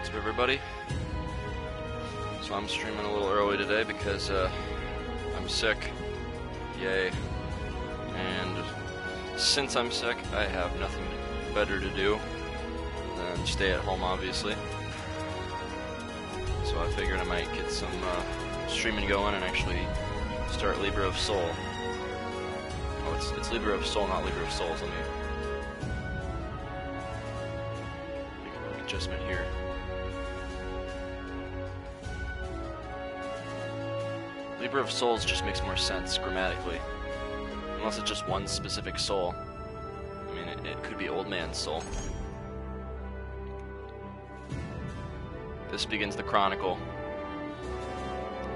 What's up, everybody? So I'm streaming a little early today because I'm sick. Yay. And since I'm sick, I have nothing better to do than stay at home, obviously. So I figured I might get some streaming going and actually start Libra of Soul. Oh, it's Libra of Soul, not Libra of Souls. Let me make a little adjustment here. Libra of Souls just makes more sense grammatically. Unless it's just one specific soul. I mean, it could be OldMan's soul. This begins the chronicle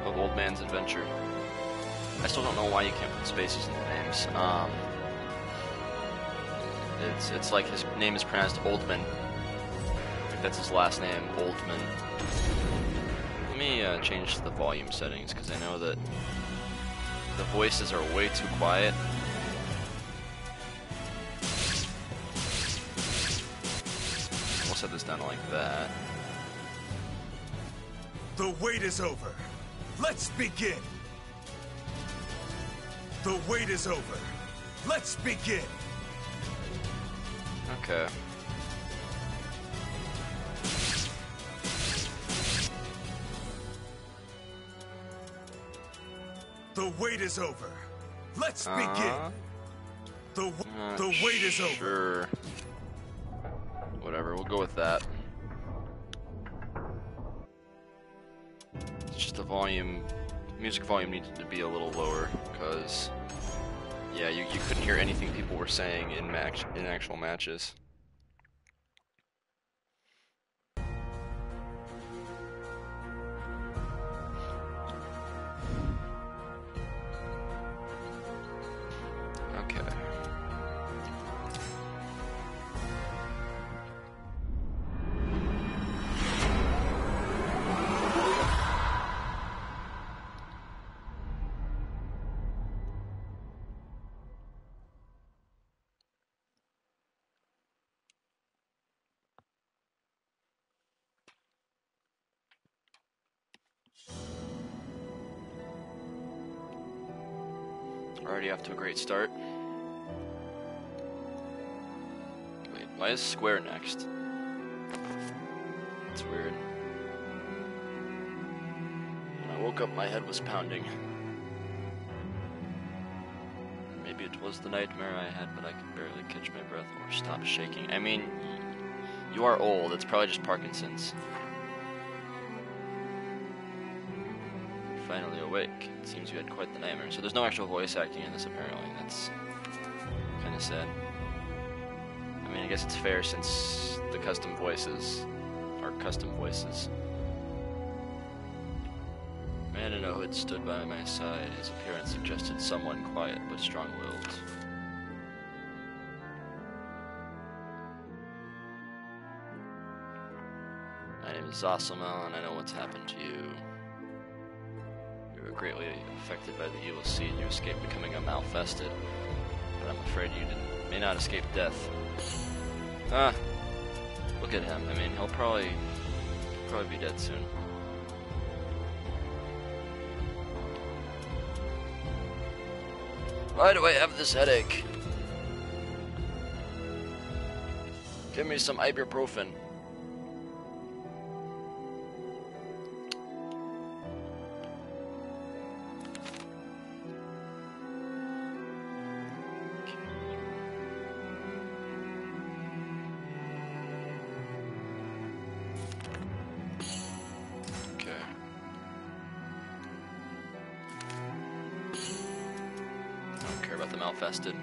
of OldMan's adventure. I still don't know why you can't put spaces in the names. It's like his name is pronounced Oldman. I think that's his last name, Oldman. Let me change the volume settings because I know that the voices are way too quiet. We'll set this down like that. The wait is over. Let's begin. The wait is over. Let's begin. Okay. The wait is over. Let's begin. The wait is over. Sure. Whatever, we'll go with that. It's just the volume, music volume needed to be a little lower because, yeah, you couldn't hear anything people were saying in actual matches. Okay. Already off to a great start. Wait, why is square next? That's weird. When I woke up, my head was pounding. Maybe it was the nightmare I had, but I could barely catch my breath or stop shaking. I mean, you are old. It's probably just Parkinson's. Finally awake. It seems you had quite the nightmare. So there's no actual voice acting in this, apparently. That's kind of sad. I mean, I guess it's fair since the custom voices are custom voices. Man in a hood stood by my side. His appearance suggested someone quiet but strong-willed. My name is Zosselmel, and I know what's happened to you. You were greatly affected by the evil seed. You escaped becoming a malfested, but I'm afraid you may not escape death. Ah, look at him. I mean, he'll probably be dead soon. Why do I have this headache? Give me some ibuprofen. Malfested.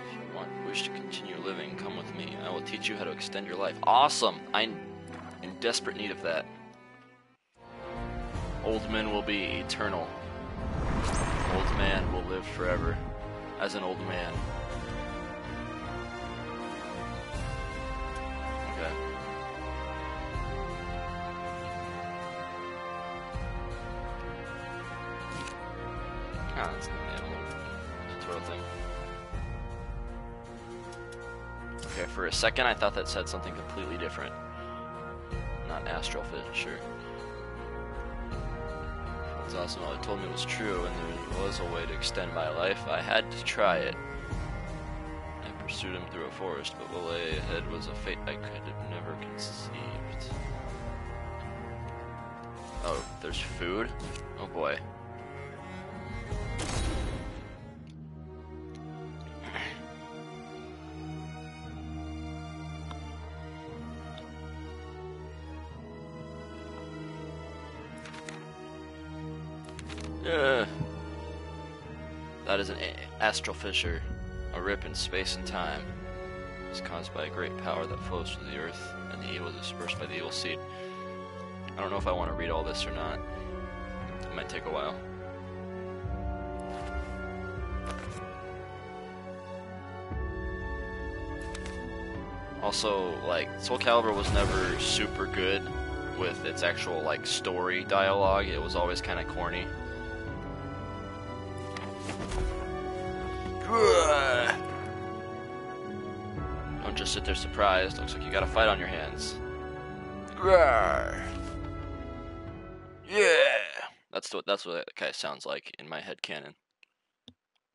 If you wish to continue living, come with me. I will teach you how to extend your life. Awesome! I'm in desperate need of that. Old men will be eternal. Old man will live forever as an old man. Okay. Ah, that's an animal tutorial thing. Okay, for a second I thought that said something completely different. astral fisher. It's awesome. It told me it was true, and there was a way to extend my life. I had to try it. I pursued him through a forest, but what lay ahead was a fate I could have never conceived. Oh, there's food? Oh boy. That is an astral fissure, a rip in space and time. It's caused by a great power that flows through the earth, and the evil is dispersed by the evil seed. I don't know if I want to read all this or not. It might take a while. Also, like, Soul Calibur was never super good with its actual, like, story dialogue. It was always kind of corny. Don't just sit there surprised. Looks like you got a fight on your hands. Yeah! That's what that guy sounds like in my head canon.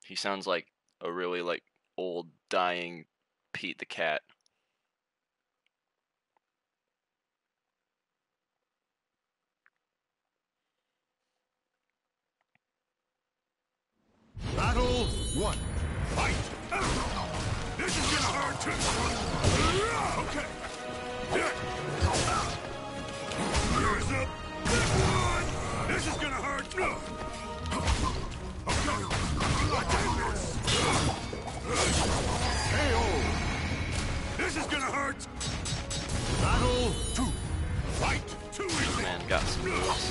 He sounds like a really, like, old, dying Pete the Cat. Battle 1. Fight! This is gonna hurt too. Okay. Here's a big one. This is gonna hurt. Okay. I take this. KO. This is gonna hurt. Battle 2. Fight 2. Man got some moves.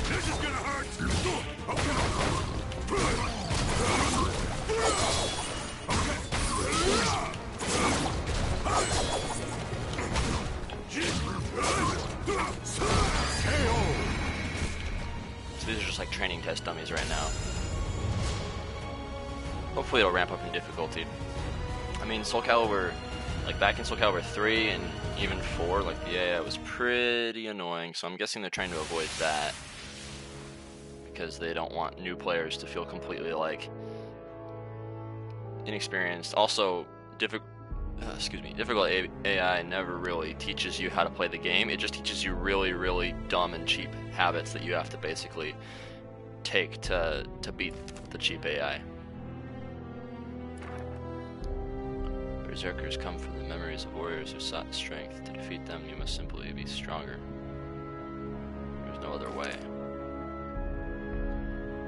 This is gonna hurt. So these are just like training test dummies right now. Hopefully it'll ramp up in difficulty. I mean, Soul Calibur, like back in Soul Calibur 3 and even 4, like the AI was pretty annoying, so I'm guessing they're trying to avoid that. Because they don't want new players to feel completely like inexperienced. Also, difficult AI never really teaches you how to play the game. It just teaches you really, really dumb and cheap habits that you have to basically take to beat the cheap AI. Berserkers come from the memories of warriors who sought strength. To defeat them, you must simply be stronger. There's no other way.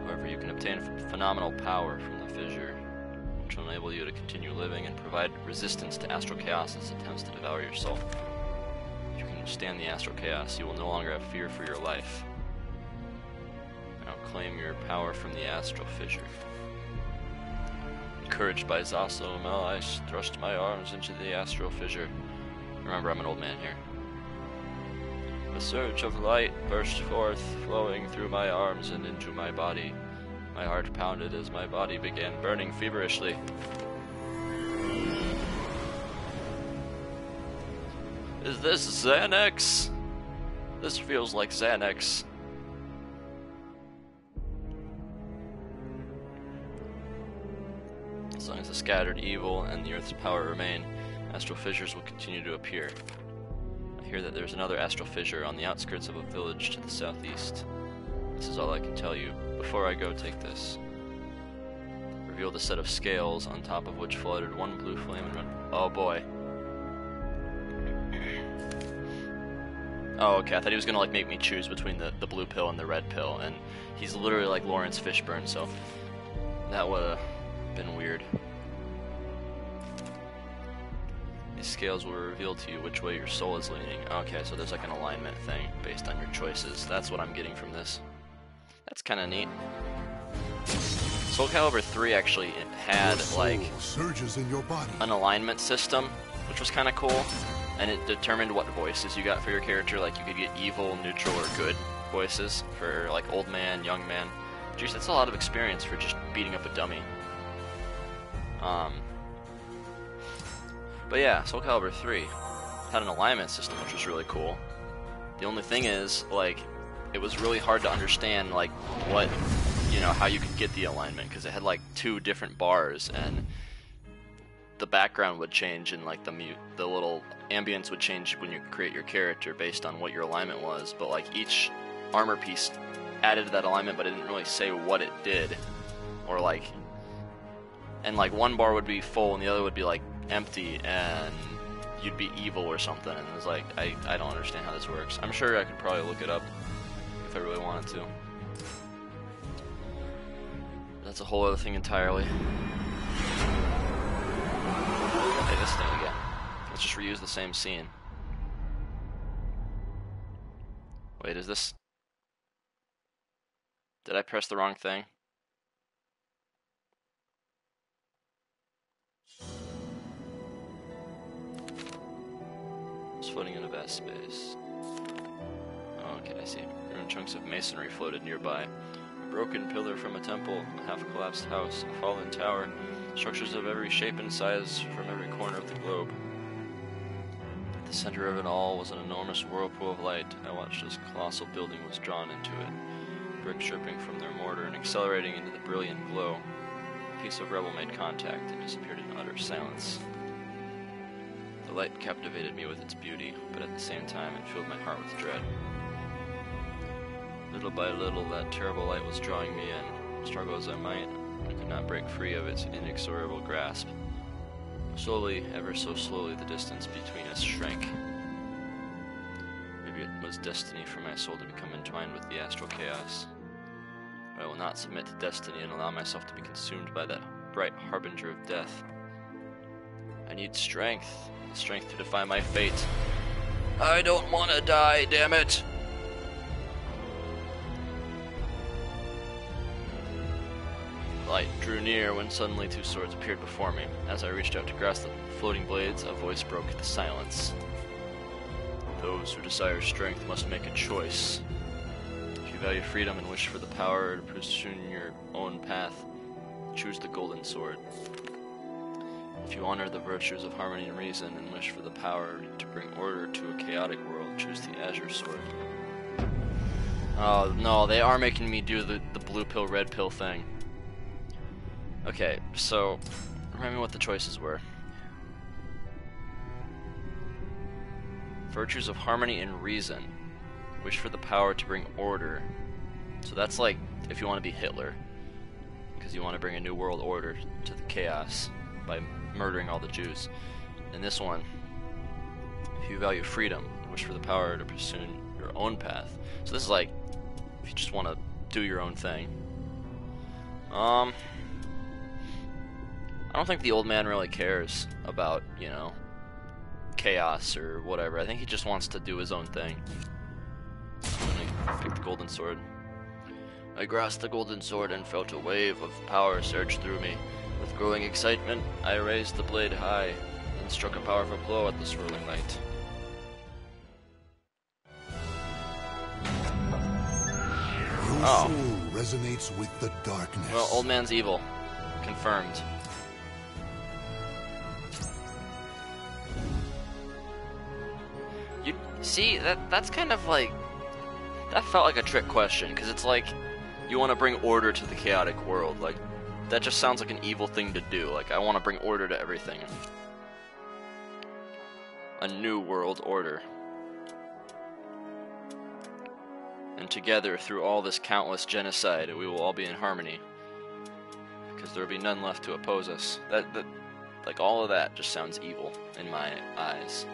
However, you can obtain phenomenal power from the fissure, which will enable you to continue living and provide resistance to astral chaos as it attempts to devour your soul. If you can withstand the astral chaos, you will no longer have fear for your life. Now claim your power from the astral fissure. Encouraged by Zasomel, I thrust my arms into the astral fissure. Remember, I'm an old man here. A surge of light burst forth, flowing through my arms and into my body. My heart pounded as my body began burning feverishly. Is this Xanax? This feels like Xanax. As long as the scattered evil and the earth's power remain, astral fissures will continue to appear. I hear that there's another astral fissure on the outskirts of a village to the southeast. This is all I can tell you. Before I go, take this. Revealed a set of scales, on top of which floated one blue flame and red. Oh boy. Oh, okay, I thought he was gonna like make me choose between the blue pill and the red pill, and he's literally like Lawrence Fishburne, so that would've been weird. These scales will reveal to you which way your soul is leaning. Okay, so there's like an alignment thing based on your choices. That's what I'm getting from this. That's kind of neat. Soul Calibur 3 actually had like surges in your body. An alignment system, which was kind of cool, and it determined what voices you got for your character. Like you could get evil, neutral, or good voices for like old man, young man. Jeez, that's a lot of experience for just beating up a dummy. But yeah, Soul Calibur 3. had an alignment system, which was really cool. The only thing is, like, it was really hard to understand, like, what, you know, how you could get the alignment, because it had like 2 different bars, and the background would change, and like the little ambience would change when you create your character based on what your alignment was. But like each armor piece added to that alignment, but it didn't really say what it did, or like, and like one bar would be full and the other would be like empty, and you'd be evil or something. And it was like, I don't understand how this works. I'm sure I could probably look it up if I really wanted to. That's a whole other thing entirely. Okay, this thing again. Let's just reuse the same scene. Wait, is this... Did I press the wrong thing? It's floating in a vast space. Oh, okay, I see. Ruined chunks of masonry floated nearby. A broken pillar from a temple, a half-collapsed house, a fallen tower, structures of every shape and size from every corner of the globe. At the center of it all was an enormous whirlpool of light. I watched as a colossal building was drawn into it, bricks dripping from their mortar and accelerating into the brilliant glow. A piece of rubble made contact and disappeared in utter silence. The light captivated me with its beauty, but at the same time it filled my heart with dread. Little by little, that terrible light was drawing me in. Struggle as I might, I could not break free of its inexorable grasp. Slowly, ever so slowly, the distance between us shrank. Maybe it was destiny for my soul to become entwined with the astral chaos. But I will not submit to destiny and allow myself to be consumed by that bright harbinger of death. I need strength. Strength to defy my fate. I don't want to die, damn it! The light drew near when suddenly 2 swords appeared before me. As I reached out to grasp the floating blades, a voice broke the silence. Those who desire strength must make a choice. If you value freedom and wish for the power to pursue your own path, choose the golden sword. If you honor the virtues of harmony and reason and wish for the power to bring order to a chaotic world, choose the azure sword. Oh no, they are making me do the blue pill, red pill thing. Okay, so, remind me what the choices were. Virtues of harmony and reason. Wish for the power to bring order. So that's like, if you want to be Hitler. Because you want to bring a new world order to the chaos by murdering all the Jews. And this one, if you value freedom, wish for the power to pursue your own path. So this is like, if you just want to do your own thing. I don't think the old man really cares about, you know, chaos or whatever. I think he just wants to do his own thing. I'm gonna pick the golden sword. I grasped the golden sword and felt a wave of power surge through me. With growing excitement, I raised the blade high and struck a powerful blow at the swirling light. Your soul resonates with the darkness. Well, old man's evil. Confirmed. You see, that's kind of like... That felt like a trick question, because it's like, you want to bring order to the chaotic world. Like, that just sounds like an evil thing to do. Like, I want to bring order to everything. A new world order. And together, through all this countless genocide, we will all be in harmony. Because there will be none left to oppose us. Like, all of that just sounds evil in my eyes.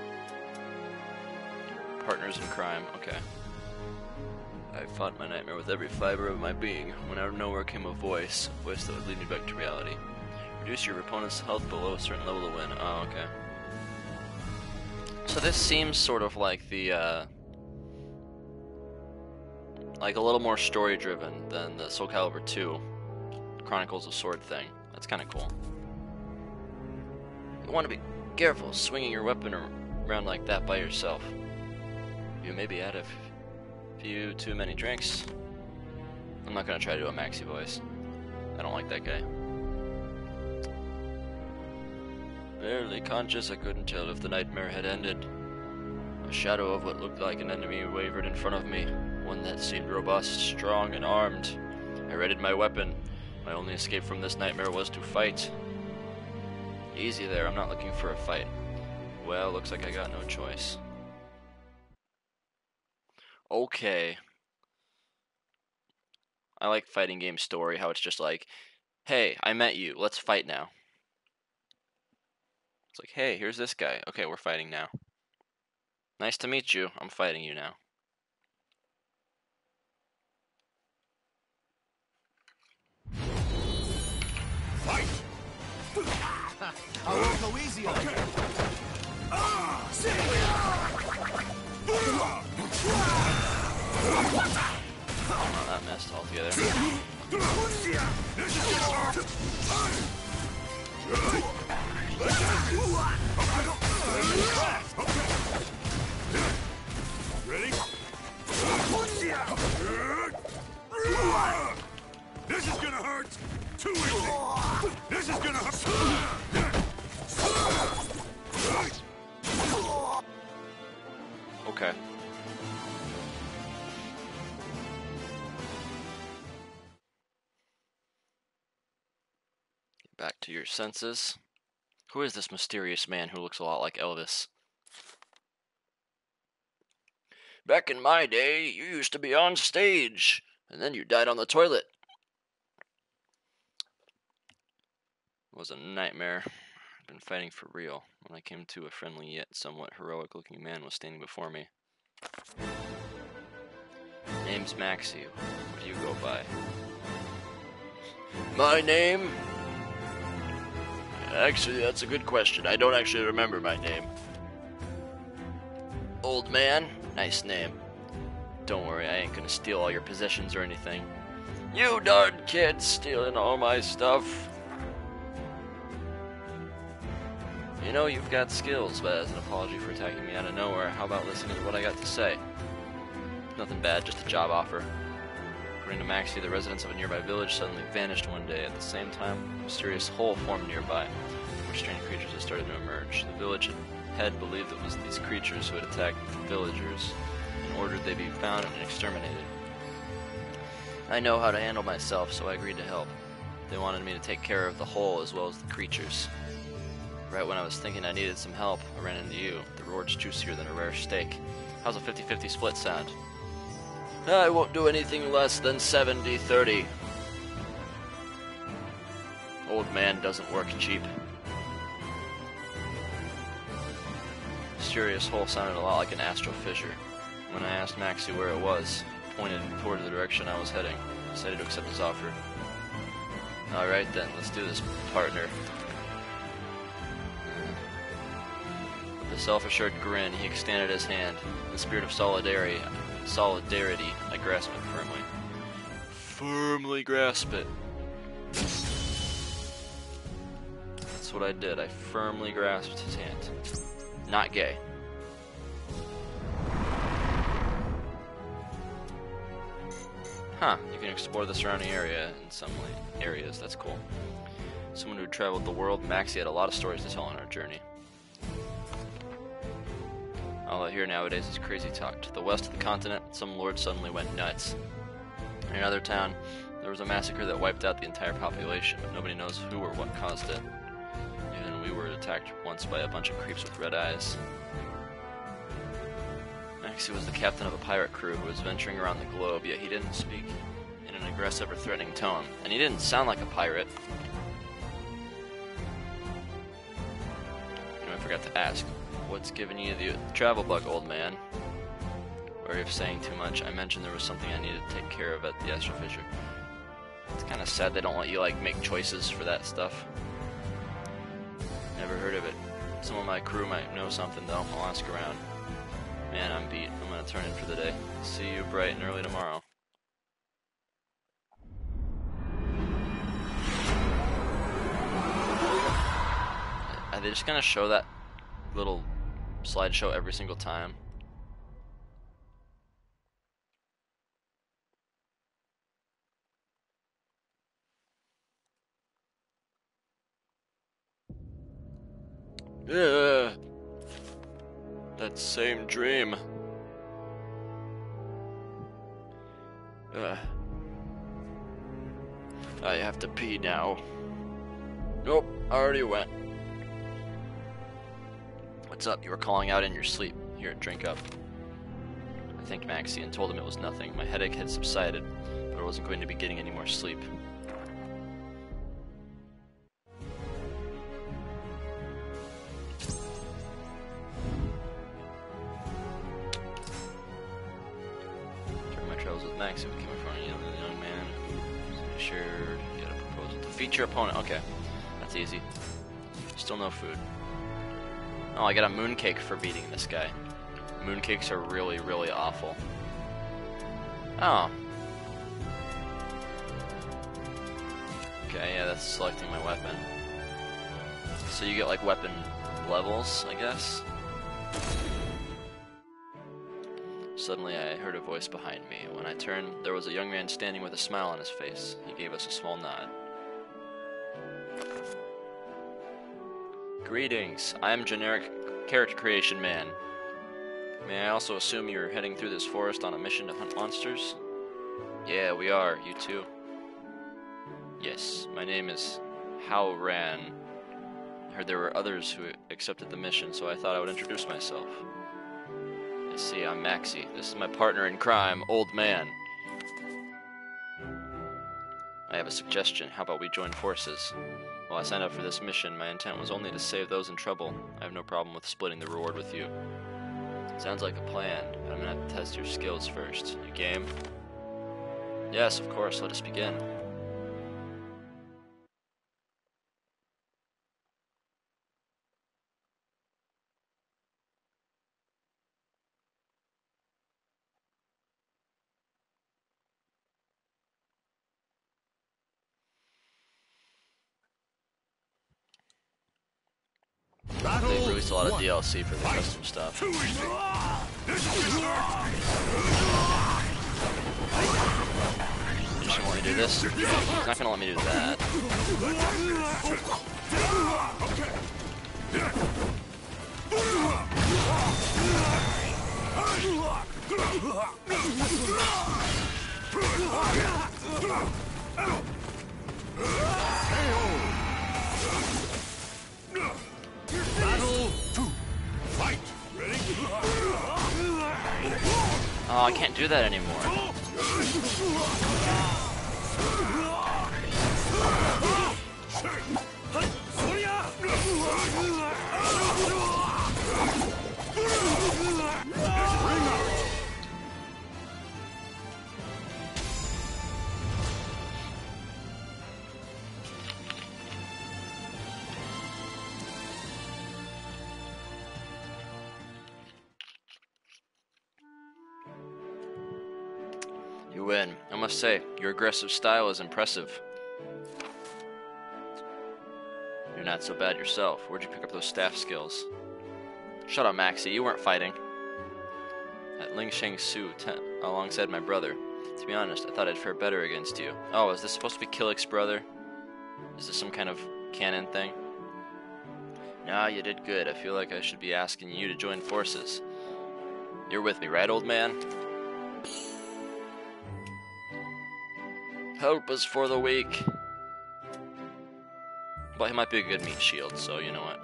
Partners in crime, okay. I fought my nightmare with every fiber of my being, when out of nowhere came a voice that would lead me back to reality. Reduce your opponent's health below a certain level to win. Oh, okay. So this seems sort of like the, like a little more story-driven than the Soul Calibur 2 Chronicles of Sword thing. That's kind of cool. You want to be careful swinging your weapon around like that by yourself. You maybe had a few too many drinks. I'm not gonna try to do a Maxi voice. I don't like that guy. Barely conscious, I couldn't tell if the nightmare had ended. A shadow of what looked like an enemy wavered in front of me, one that seemed robust, strong, and armed. I readied my weapon. My only escape from this nightmare was to fight. Easy there, I'm not looking for a fight. Well, looks like I got no choice. Okay. I like fighting game story, how it's just like, hey, I met you, let's fight now. It's like, hey, here's this guy. Okay, we're fighting now. Nice to meet you, I'm fighting you now. Fight! I won't go easy on you. Oh, that messed altogether. Ready? This is gonna hurt! Too easy! This is gonna hurt! Okay. Get back to your senses. Who is this mysterious man who looks a lot like Elvis? Back in my day, you used to be on stage, and then you died on the toilet. It was a nightmare. I've been fighting for real. When I came to, a friendly yet somewhat heroic-looking man was standing before me. Name's Maxie. What do you go by? My name? Actually, that's a good question. I don't actually remember my name. Old man? Nice name. Don't worry, I ain't gonna steal all your possessions or anything. You darn kid, stealing all my stuff. You know, you've got skills, but as an apology for attacking me out of nowhere, how about listening to what I got to say? Nothing bad, just a job offer. According to Maxie, the residents of a nearby village suddenly vanished one day. At the same time, a mysterious hole formed nearby, from which strange creatures had started to emerge. The village head believed it was these creatures who had attacked the villagers, and ordered they be found and exterminated. I know how to handle myself, so I agreed to help. They wanted me to take care of the hole as well as the creatures. Right when I was thinking I needed some help, I ran into you. The reward's juicier than a rare steak. How's a 50-50 split sound? I won't do anything less than 70-30. Old man doesn't work cheap. Mysterious hole sounded a lot like an astral fissure. When I asked Maxie where it was, pointed toward the direction I was heading, decided to accept his offer. Alright then, let's do this, partner. With a self-assured grin, he extended his hand. In the spirit of solidarity, I grasped it firmly. Firmly grasp it. That's what I did. I firmly grasped his hand. Not gay. Huh, you can explore the surrounding area in some areas. That's cool. Someone who traveled the world, Maxie had a lot of stories to tell on our journey. All I hear nowadays is crazy talk. To the west of the continent, some lord suddenly went nuts. In another town, there was a massacre that wiped out the entire population, but nobody knows who or what caused it. Even we were attacked once by a bunch of creeps with red eyes. Maxie was the captain of a pirate crew who was venturing around the globe, yet he didn't speak in an aggressive or threatening tone. And he didn't sound like a pirate. I forgot to ask. What's giving you the travel bug, old man? Wary of saying too much, I mentioned there was something I needed to take care of at the astral fissure. It's kind of sad they don't let you, like, make choices for that stuff. Never heard of it. Some of my crew might know something, though. I'll ask around. Man, I'm beat. I'm gonna turn in for the day. See you bright and early tomorrow. Are they just gonna show that little slideshow every single time? That same dream. I have to pee now. Nope, I already went. What's up? You were calling out in your sleep. Here, drink up. I thanked Maxie and told him it was nothing. My headache had subsided, but I wasn't going to be getting any more sleep. During my travels with Maxie, we came in front of a young man who shared he had a proposal to defeat your opponent. Okay, that's easy. Still no food. Oh, I got a mooncake for beating this guy. Mooncakes are really, really awful. Oh. Okay, yeah, that's selecting my weapon. So you get like weapon levels, I guess? Suddenly I heard a voice behind me. When I turned, there was a young man standing with a smile on his face. He gave us a small nod. Greetings, I am generic character creation man. May I also assume you're heading through this forest on a mission to hunt monsters? Yeah, we are. You too? Yes, my name is Hao Ran. I heard there were others who accepted the mission, so I thought I would introduce myself. I see, I'm Maxie. This is my partner in crime, Old Man. I have a suggestion. How about we join forces? While I signed up for this mission, my intent was only to save those in trouble. I have no problem with splitting the reward with you. Sounds like a plan, but I'm gonna have to test your skills first. You game? Yes, of course, let us begin. They released a lot of DLC for the custom stuff. You just want me to do this? He's not gonna let me do that. Battle 2. Fight. Ready? Oh, I can't do that anymore. You win. I must say, your aggressive style is impressive. You're not so bad yourself. Where'd you pick up those staff skills? Shut up, Maxie. You weren't fighting. At Ling Sheng Su, alongside my brother. To be honest, I thought I'd fare better against you. Oh, is this supposed to be Killick's brother? Is this some kind of canon thing? No, you did good. I feel like I should be asking you to join forces. You're with me, right, old man? Help is for the weak. But he might be a good meat shield, so you know what.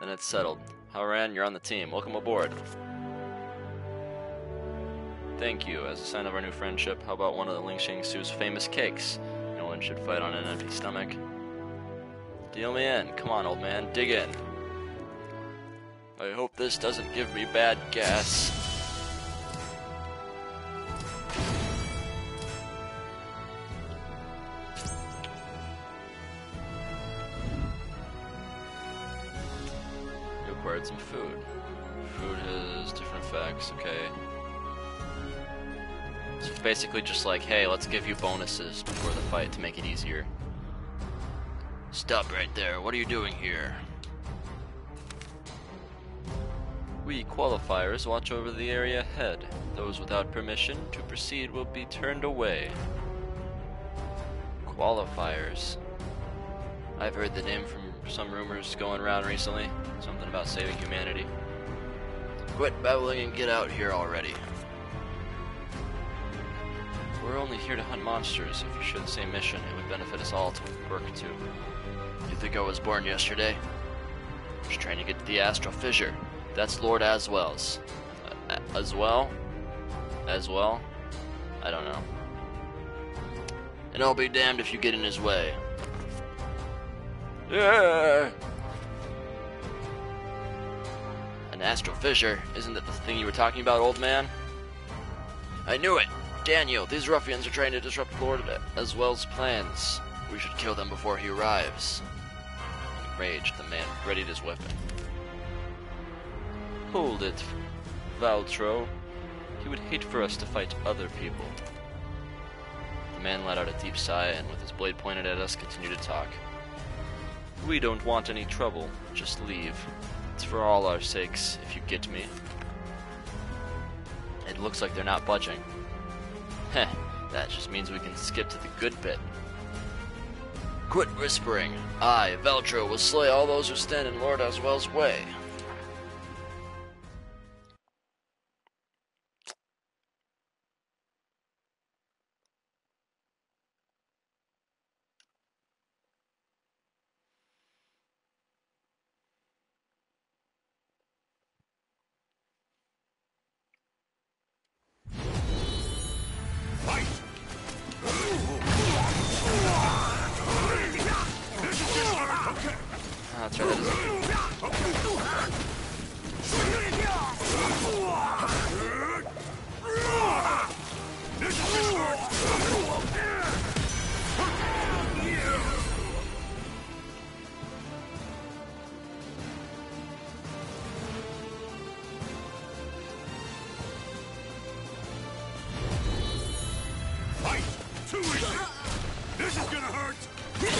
Then it's settled. Haran, you're on the team. Welcome aboard. Thank you. As a sign of our new friendship, how about one of the Ling Sheng Su's famous cakes? No one should fight on an empty stomach. Deal me in. Come on, old man. Dig in. I hope this doesn't give me bad gas. You acquired some food. Food has different effects, okay. So it's basically just like, hey, let's give you bonuses before the fight to make it easier. Stop right there. What are you doing here? We qualifiers watch over the area ahead. Those without permission to proceed will be turned away. Qualifiers. I've heard the name from some rumors going around recently. Something about saving humanity. Quit babbling and get out here already. We're only here to hunt monsters. If you share the same mission, it would benefit us all to work too. You think I was born yesterday? Just trying to get to the astral fissure. That's Lord Aswell's. As well? I don't know. And I'll be damned if you get in his way. Yeah. An astral fissure? Isn't that the thing you were talking about, old man? I knew it! Daniel, these ruffians are trying to disrupt Lord Aswell's plans. We should kill them before he arrives. Enraged, the man readied his weapon. Hold it, Valtro. He would hate for us to fight other people. The man let out a deep sigh and with his blade pointed at us continued to talk. We don't want any trouble, just leave. It's for all our sakes, if you get me. It looks like they're not budging. Heh, that just means we can skip to the good bit. Quit whispering. I, Valtro, will slay all those who stand in Lord Aswell's way. That's right, that Fight! Too easy! This is gonna hurt! This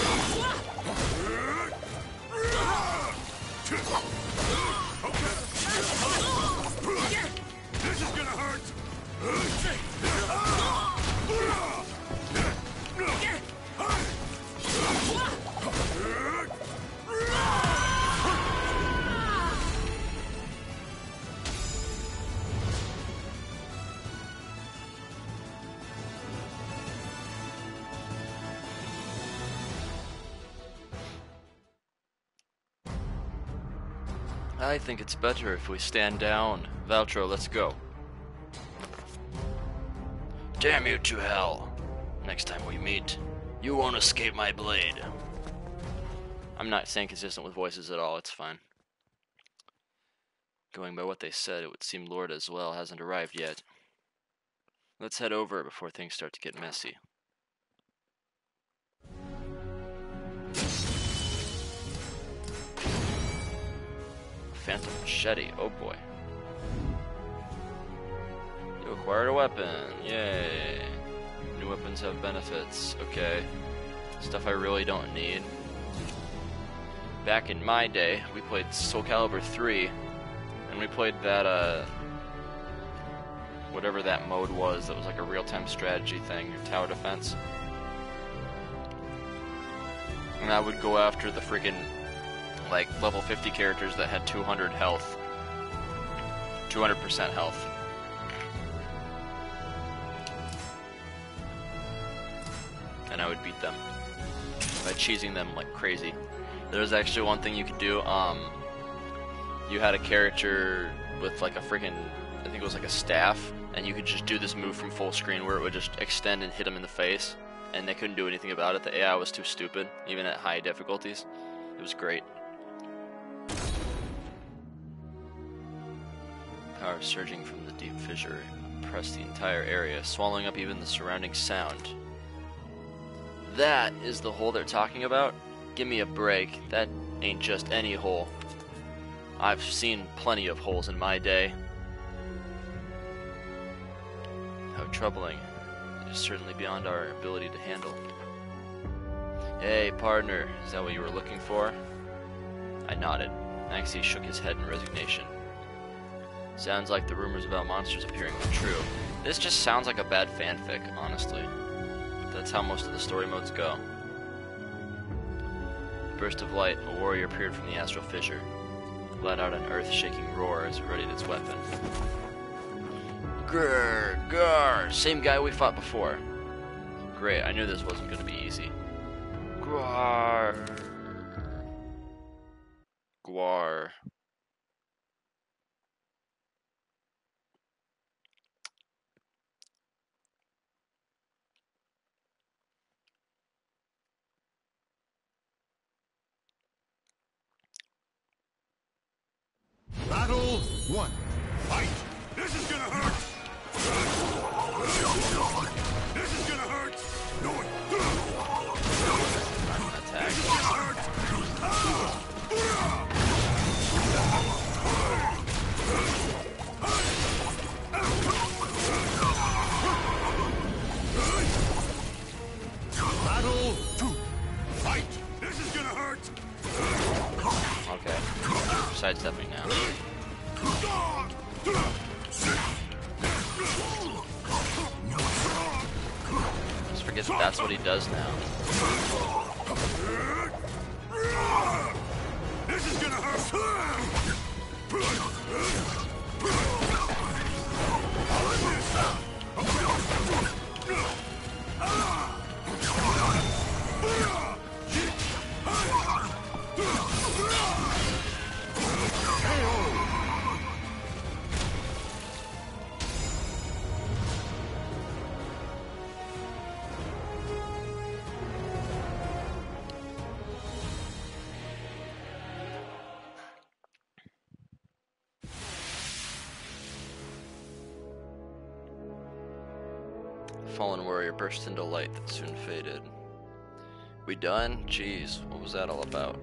is gonna hurt! I think it's better if we stand down. Valtro, let's go. Damn you to hell. Next time we meet, you won't escape my blade. I'm not staying consistent with voices at all, it's fine. Going by what they said, it would seem Lord Aswell hasn't arrived yet. Let's head over before things start to get messy. Phantom machete, oh boy. You acquired a weapon, yay. New weapons have benefits, okay. Stuff I really don't need. Back in my day, we played Soul Calibur 3, and we played that, whatever that mode was, that was like a real-time strategy thing, your tower defense. And I would go after the freaking like level 50 characters that had 200 health, 200% health. And I would beat them by cheesing them like crazy. There was actually one thing you could do. You had a character with like a freaking, I think it was like a staff, and you could just do this move from full screen where it would just extend and hit them in the face, and they couldn't do anything about it. The AI was too stupid, even at high difficulties. It was great. Power surging from the deep fissure pressed the entire area, swallowing up even the surrounding sound. That is the hole they're talking about? Give me a break. That ain't just any hole. I've seen plenty of holes in my day. How troubling. It is certainly beyond our ability to handle. Hey, partner, is that what you were looking for? I nodded. Maxie shook his head in resignation. Sounds like the rumors about monsters appearing were true. This just sounds like a bad fanfic, honestly. But that's how most of the story modes go. Burst of light, a warrior appeared from the astral fissure. let out an earth-shaking roar as it readied its weapon. Grr, grr, same guy we fought before. Great, I knew this wasn't going to be easy. Gwar. Gwar. Battle 1. Fight! This is gonna hurt! This is gonna hurt! No one! Attack. This is gonna hurt! Battle 2. Fight! This is gonna hurt! Okay. Sidestepping now. Just forget that that's what he does now. This is gonna hurt! Fallen warrior burst into light that soon faded. We done? Jeez, what was that all about?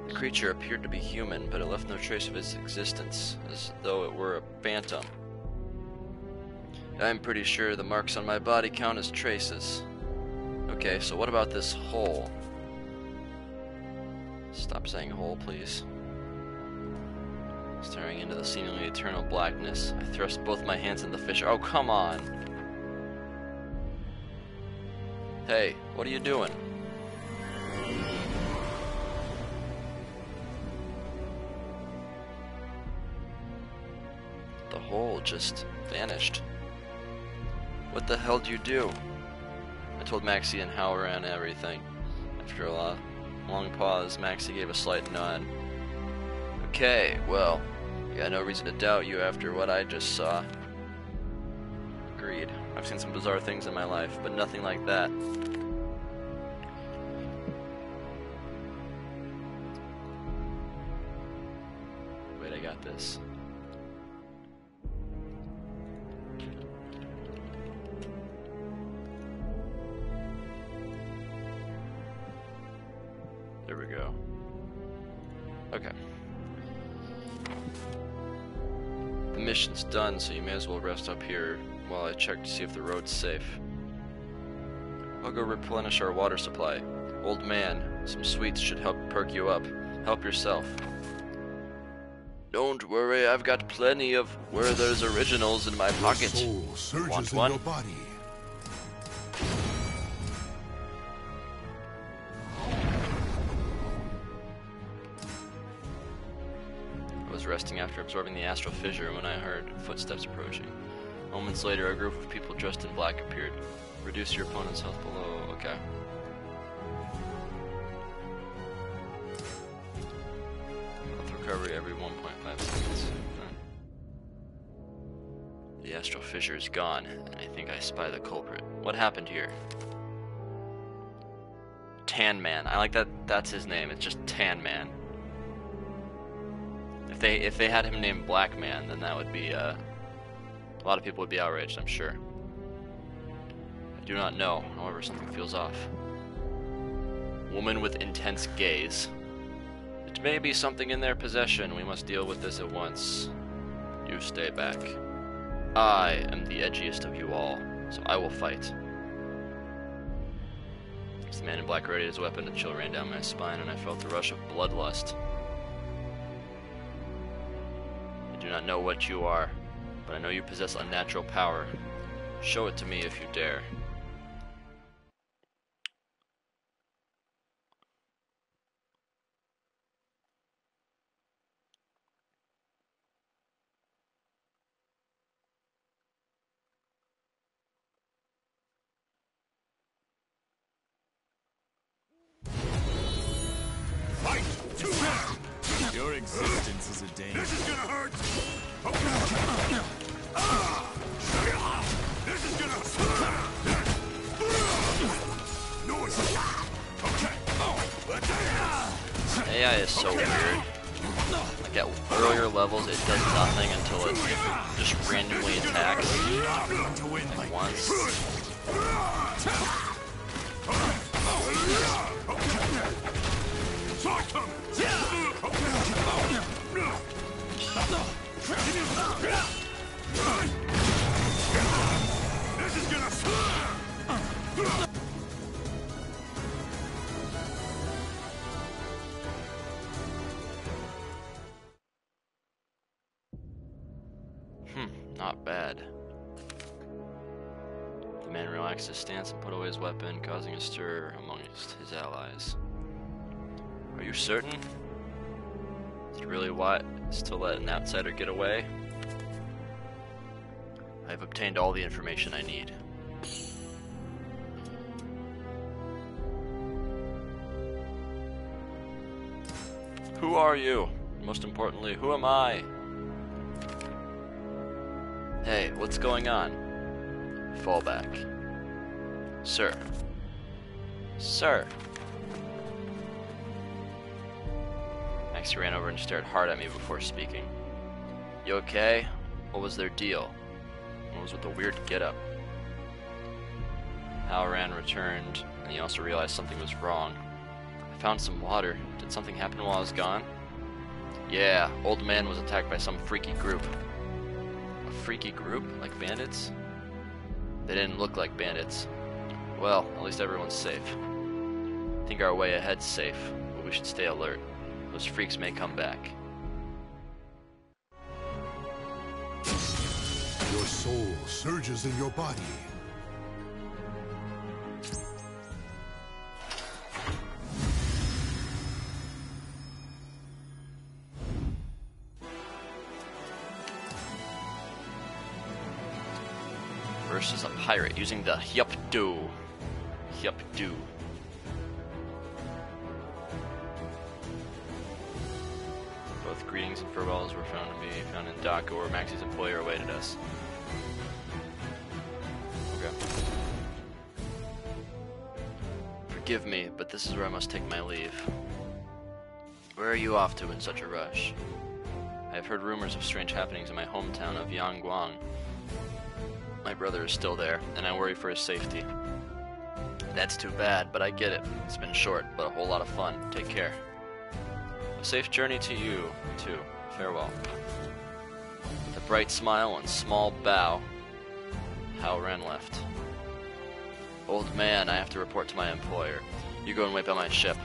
The creature appeared to be human, but it left no trace of its existence, as though it were a phantom. I'm pretty sure the marks on my body count as traces. Okay, so what about this hole? Stop saying hole, please. Staring into the seemingly eternal blackness, I thrust both my hands in the fissure. Oh, come on! Hey, what are you doing? The hole just vanished. What the hell do you do? I told Maxie and how around everything. After a long pause, Maxie gave a slight nod. Okay, well, I got no reason to doubt you after what I just saw. Agreed. I've seen some bizarre things in my life, but nothing like that. Wait, I got this. There we go. Okay. The mission's done, so you may as well rest up here while I check to see if the road's safe. I'll go replenish our water supply. Old man, some sweets should help perk you up. Help yourself. Don't worry, I've got plenty of Werther's originals in my pocket. Soul surges Want in one? your body. I was resting after absorbing the astral fissure when I heard footsteps approaching. Moments later, a group of people dressed in black appeared. Reduce your opponent's health below. Okay. Health recovery every 1.5 seconds. Okay. The astral fissure is gone, and I think I spy the culprit. What happened here? Tan Man. I like that. That's his name. It's just Tan Man. If they had him named Black Man, then that would be a lot of people would be outraged, I'm sure. I do not know, however, something feels off. Woman with intense gaze. It may be something in their possession. We must deal with this at once. You stay back. I am the edgiest of you all, so I will fight. As the man in black readied his weapon, a chill ran down my spine, and I felt the rush of bloodlust. I do not know what you are, but I know you possess unnatural power. Show it to me if you dare. Your existence is a danger. This is gonna hurt. This is gonna hurt. Noise. Okay. AI is so weird. Like at earlier levels, it does nothing until it just randomly attacks like once. This is gonna. Not bad. The man relaxed his stance and put away his weapon, causing a stir amongst his allies. Are you certain? Is it really wise to let an outsider get away? I have obtained all the information I need. Who are you? Most importantly, who am I? Hey, what's going on? Fall back. Sir. Sir. Maxie ran over and stared hard at me before speaking. You okay? What was their deal? What was with the weird getup? Halloran returned, and he also realized something was wrong. I found some water. Did something happen while I was gone? Yeah, Old Man was attacked by some freaky group. Freaky group? Like bandits? They didn't look like bandits. Well, at least everyone's safe. I think our way ahead's safe, but we should stay alert. Those freaks may come back. Your soul surges in your body. Versus a pirate using the Hyup-Do. Hyup-Do. Both greetings and farewells were found in Dhaka, where Maxie's employer awaited us. Okay. Forgive me, but this is where I must take my leave. Where are you off to in such a rush? I have heard rumors of strange happenings in my hometown of Yangguang. My brother is still there, and I worry for his safety. That's too bad, but I get it. It's been short, but a whole lot of fun. Take care. A safe journey to you, too. Farewell. With a bright smile and small bow, Halloran left. Old man, I have to report to my employer. You go and wait by my ship.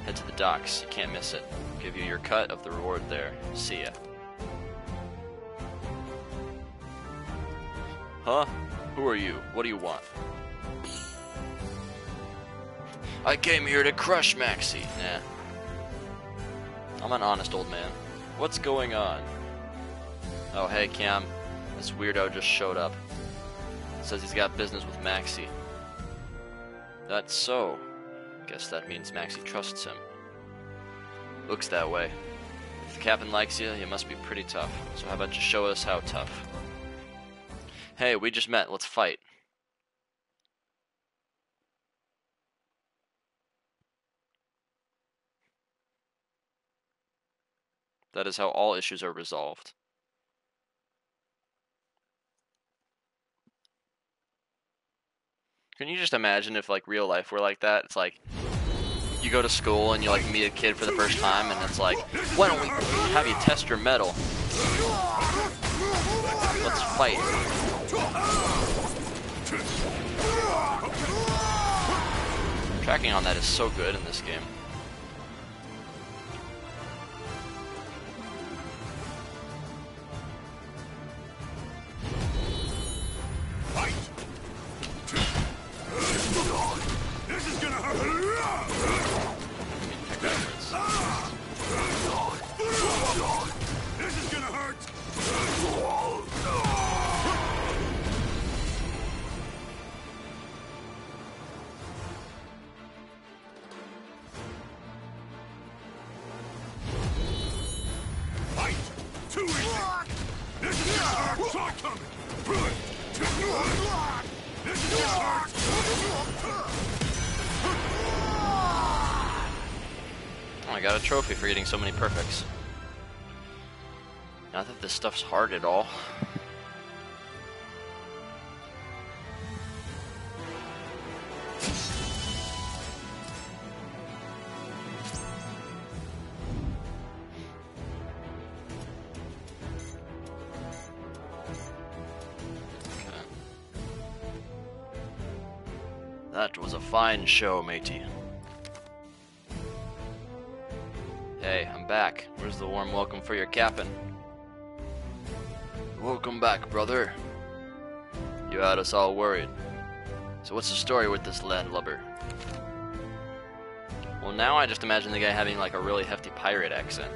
Head to the docks. You can't miss it. I'll give you your cut of the reward there. See ya. Huh? Who are you? What do you want? I came here to crush Maxie. Nah. I'm an honest old man. What's going on? Oh, hey, Cam. This weirdo just showed up. Says he's got business with Maxie. That's so. Guess that means Maxie trusts him. Looks that way. If the captain likes you, you must be pretty tough. So how about you show us how tough? Hey, we just met. Let's fight. That is how all issues are resolved. Can you just imagine if, like, real life were like that? It's like, you go to school and you, like, meet a kid for the first time, and it's like, why don't we have you test your mettle? Let's fight. Tracking on that is so good in this game. Fight! This is gonna hurt! This is gonna hurt! I got a trophy for getting so many perfects. Not that this stuff's hard at all. That was a fine show, matey. Hey, I'm back. Where's the warm welcome for your captain? Welcome back, brother. You had us all worried. So what's the story with this landlubber? Well, now I just imagine the guy having like a really hefty pirate accent.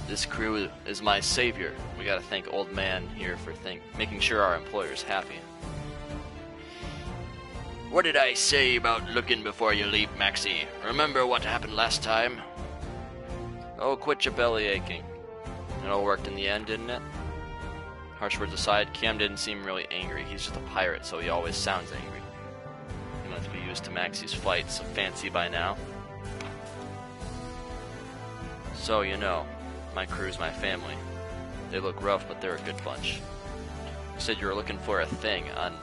This crew is my savior. We gotta thank Old Man here for making sure our employer's happy. What did I say about looking before you leap, Maxie? Remember what happened last time? Oh, quit your belly aching. It all worked in the end, didn't it? Harsh words aside, Cam didn't seem really angry. He's just a pirate, so he always sounds angry. He must be used to Maxie's flights, so fancy by now. So, you know, my crew's my family. They look rough, but they're a good bunch. You said you were looking for a thing on,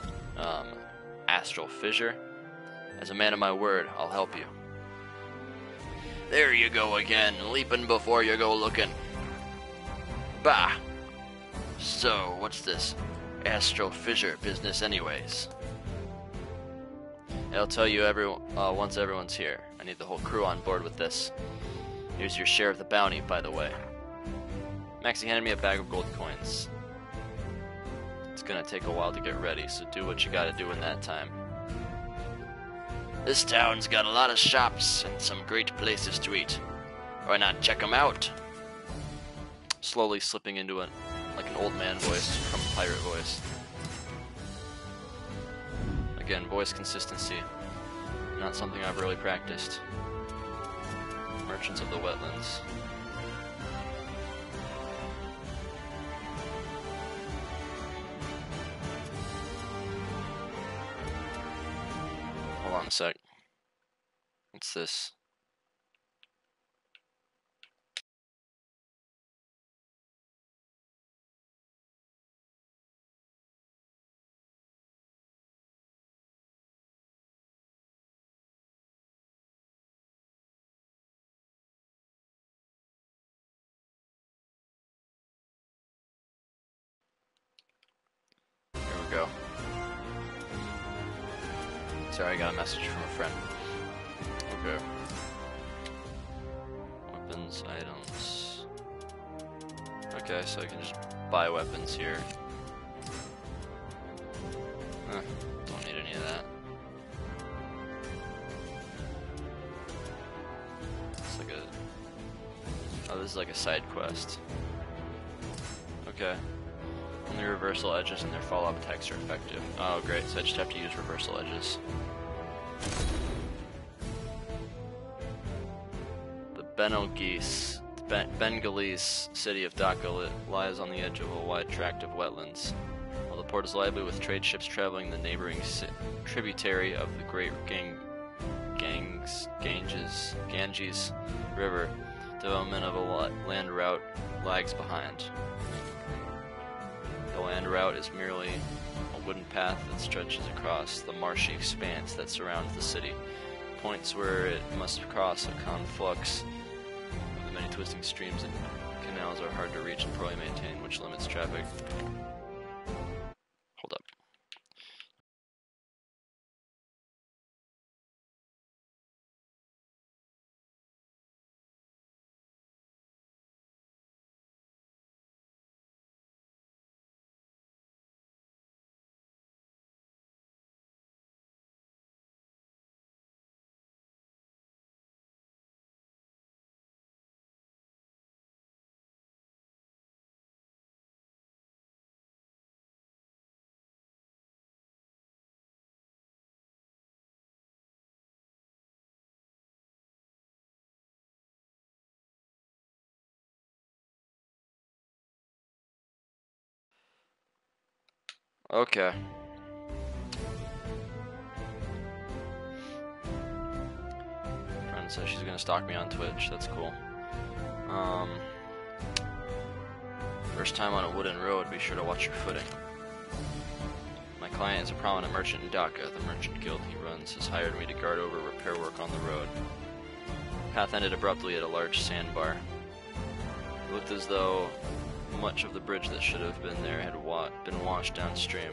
Astral Fissure? As a man of my word, I'll help you. There you go again, leaping before you go looking. Bah! So, what's this Astral Fissure business anyways? I'll tell you once everyone's here. I need the whole crew on board with this. Here's your share of the bounty, by the way. Maxie handed me a bag of gold coins. It's gonna take a while to get ready, so do what you gotta do in that time. This town's got a lot of shops and some great places to eat. Why not check them out? Slowly slipping into like an old man voice from a pirate voice. Again, voice consistency. Not something I've really practiced. Merchants of the Wetlands. Hold on a sec. What's this? Here we go. Sorry, I got a message from a friend. Okay. Weapons, items. Okay, so I can just buy weapons here. Don't need any of that. It's like a... Oh, this is like a side quest. Okay. Only reversal edges and their fall-off attacks are effective. Oh, great, so I just have to use reversal edges. The Bengalese city of Dhaka lies on the edge of a wide tract of wetlands. While the port is lively with trade ships traveling the neighboring tributary of the great Ganges River, development of a land route lags behind. The land route is merely a wooden path that stretches across the marshy expanse that surrounds the city. Points where it must cross a conflux of the many twisting streams and canals are hard to reach and poorly maintained, which limits traffic. Hold up. Okay. Friend says she's gonna stalk me on Twitch. That's cool. First time on a wooden road, be sure to watch your footing. My client is a prominent merchant in Dhaka. The merchant guild he runs has hired me to guard over repair work on the road. Path ended abruptly at a large sandbar. It looked as though much of the bridge that should have been there had been washed downstream.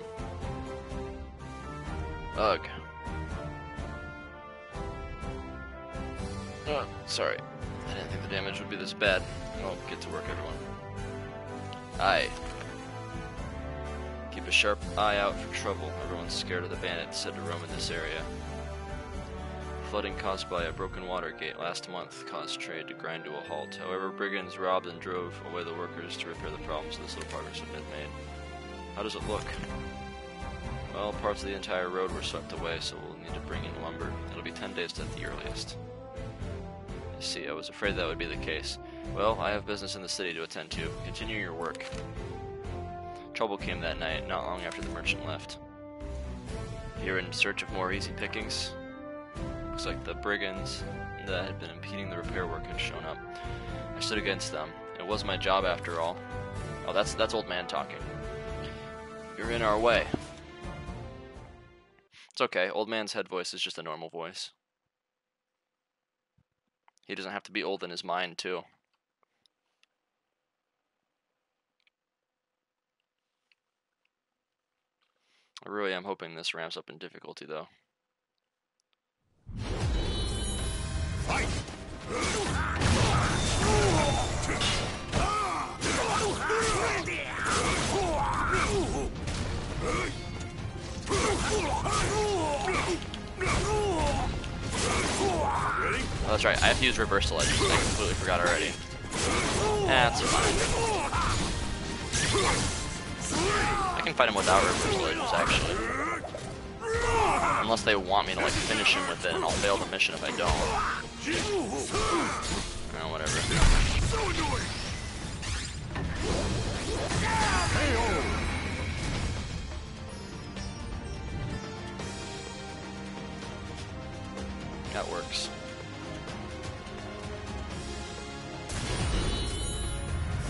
Ugh. Oh, sorry. I didn't think the damage would be this bad. Well, get to work, everyone. Aye. Keep a sharp eye out for trouble. Everyone's scared of the bandits said to roam in this area. Flooding caused by a broken water gate last month caused trade to grind to a halt. However, brigands robbed and drove away the workers to repair the problems, so this little progress had been made. How does it look? Well, parts of the entire road were swept away, so we'll need to bring in lumber. It'll be 10 days at the earliest. I see, I was afraid that would be the case. Well, I have business in the city to attend to. Continue your work. Trouble came that night, not long after the merchant left. You're in search of more easy pickings? Looks like the brigands that had been impeding the repair work had shown up. I stood against them. It was my job after all. Oh, that's old man talking. You're in our way. It's okay, old man's head voice is just a normal voice. He doesn't have to be old in his mind, too. I really am hoping this ramps up in difficulty, though. Fight! Oh, that's right, I have to use reversal edges. I completely forgot already. That's fine. I can fight him without reversal edges, actually. Unless they want me to, like, finish him with it, and I'll fail the mission if I don't. Oh, whatever. That works.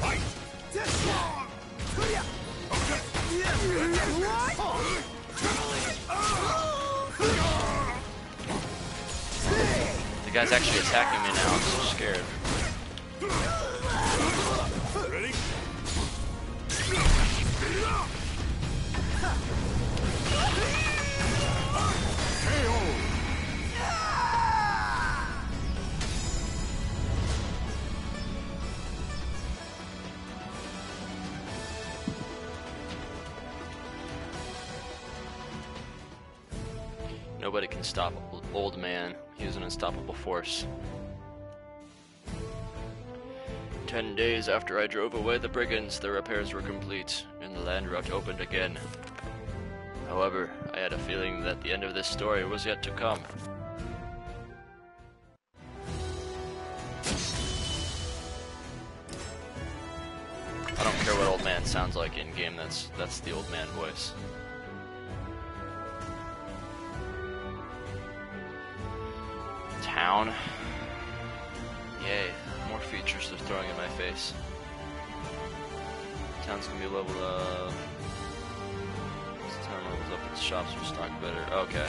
Fight! The guy's actually attacking me now, I'm so scared. Ready? Nobody can stop old man. He is an unstoppable force. 10 days after I drove away the brigands, the repairs were complete, and the land route opened again. However, I had a feeling that the end of this story was yet to come. I don't care what old man sounds like in game, that's the old man voice. Town. Yay, more features they're throwing in my face. Town's gonna be leveled up. This town levels up, its shops will stock better. Okay.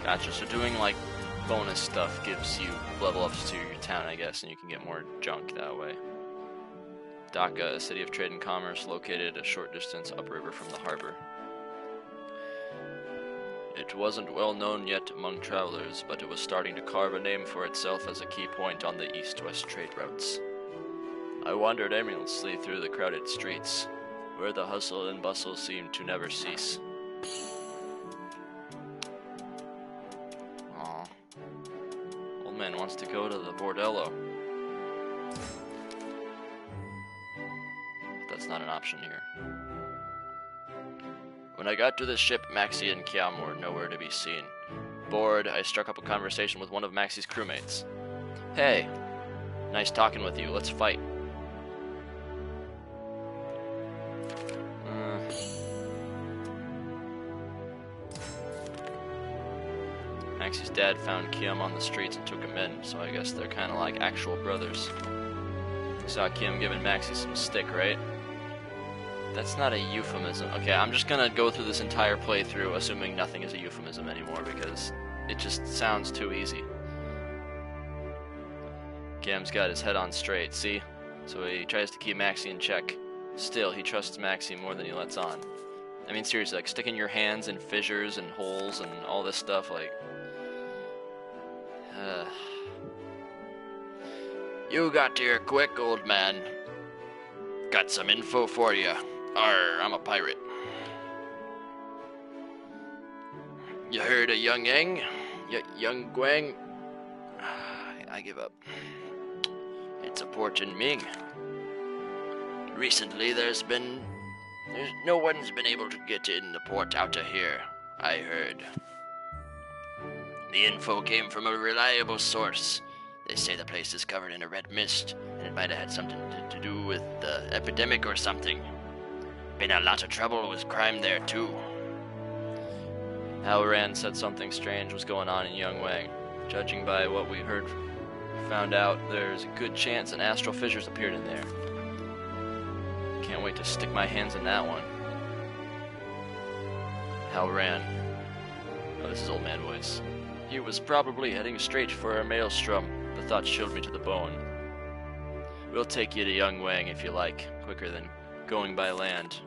Gotcha, so doing like bonus stuff gives you level ups to your town, I guess, and you can get more junk that way. Dhaka, a city of trade and commerce located a short distance upriver from the harbor. It wasn't well known yet among travelers, but it was starting to carve a name for itself as a key point on the east-west trade routes. I wandered aimlessly through the crowded streets, where the hustle and bustle seemed to never cease. Aw. Old man wants to go to the bordello. But that's not an option here. When I got to the ship, Maxie and Kiam were nowhere to be seen. Bored, I struck up a conversation with one of Maxie's crewmates. Hey, nice talking with you, let's fight. Maxie's dad found Kim on the streets and took him in, so I guess they're kind of like actual brothers. You saw Kim giving Maxie some stick, right? That's not a euphemism. Okay, I'm just gonna go through this entire playthrough assuming nothing is a euphemism anymore because it just sounds too easy. Kim's got his head on straight, see? So he tries to keep Maxie in check. Still, he trusts Maxie more than he lets on. I mean, seriously, like, sticking your hands in fissures and holes and all this stuff, like... You got here quick, old man. Got some info for you. Arr, I'm a pirate. You heard of Young Yang? Young Guang? I give up. It's a port in Ming. Recently, no one's been able to get in the port out of here, I heard. The info came from a reliable source. They say the place is covered in a red mist, and it might have had something to do with the epidemic or something. Been a lot of trouble with crime there, too. Halloran said something strange was going on in Yongwang. Judging by what we found out, there's a good chance an astral fissure's appeared in there. Can't wait to stick my hands in that one. Halloran. Oh, this is Old Man voice. He was probably heading straight for a maelstrom. The thought chilled me to the bone. We'll take you to Yongwang if you like, quicker than going by land.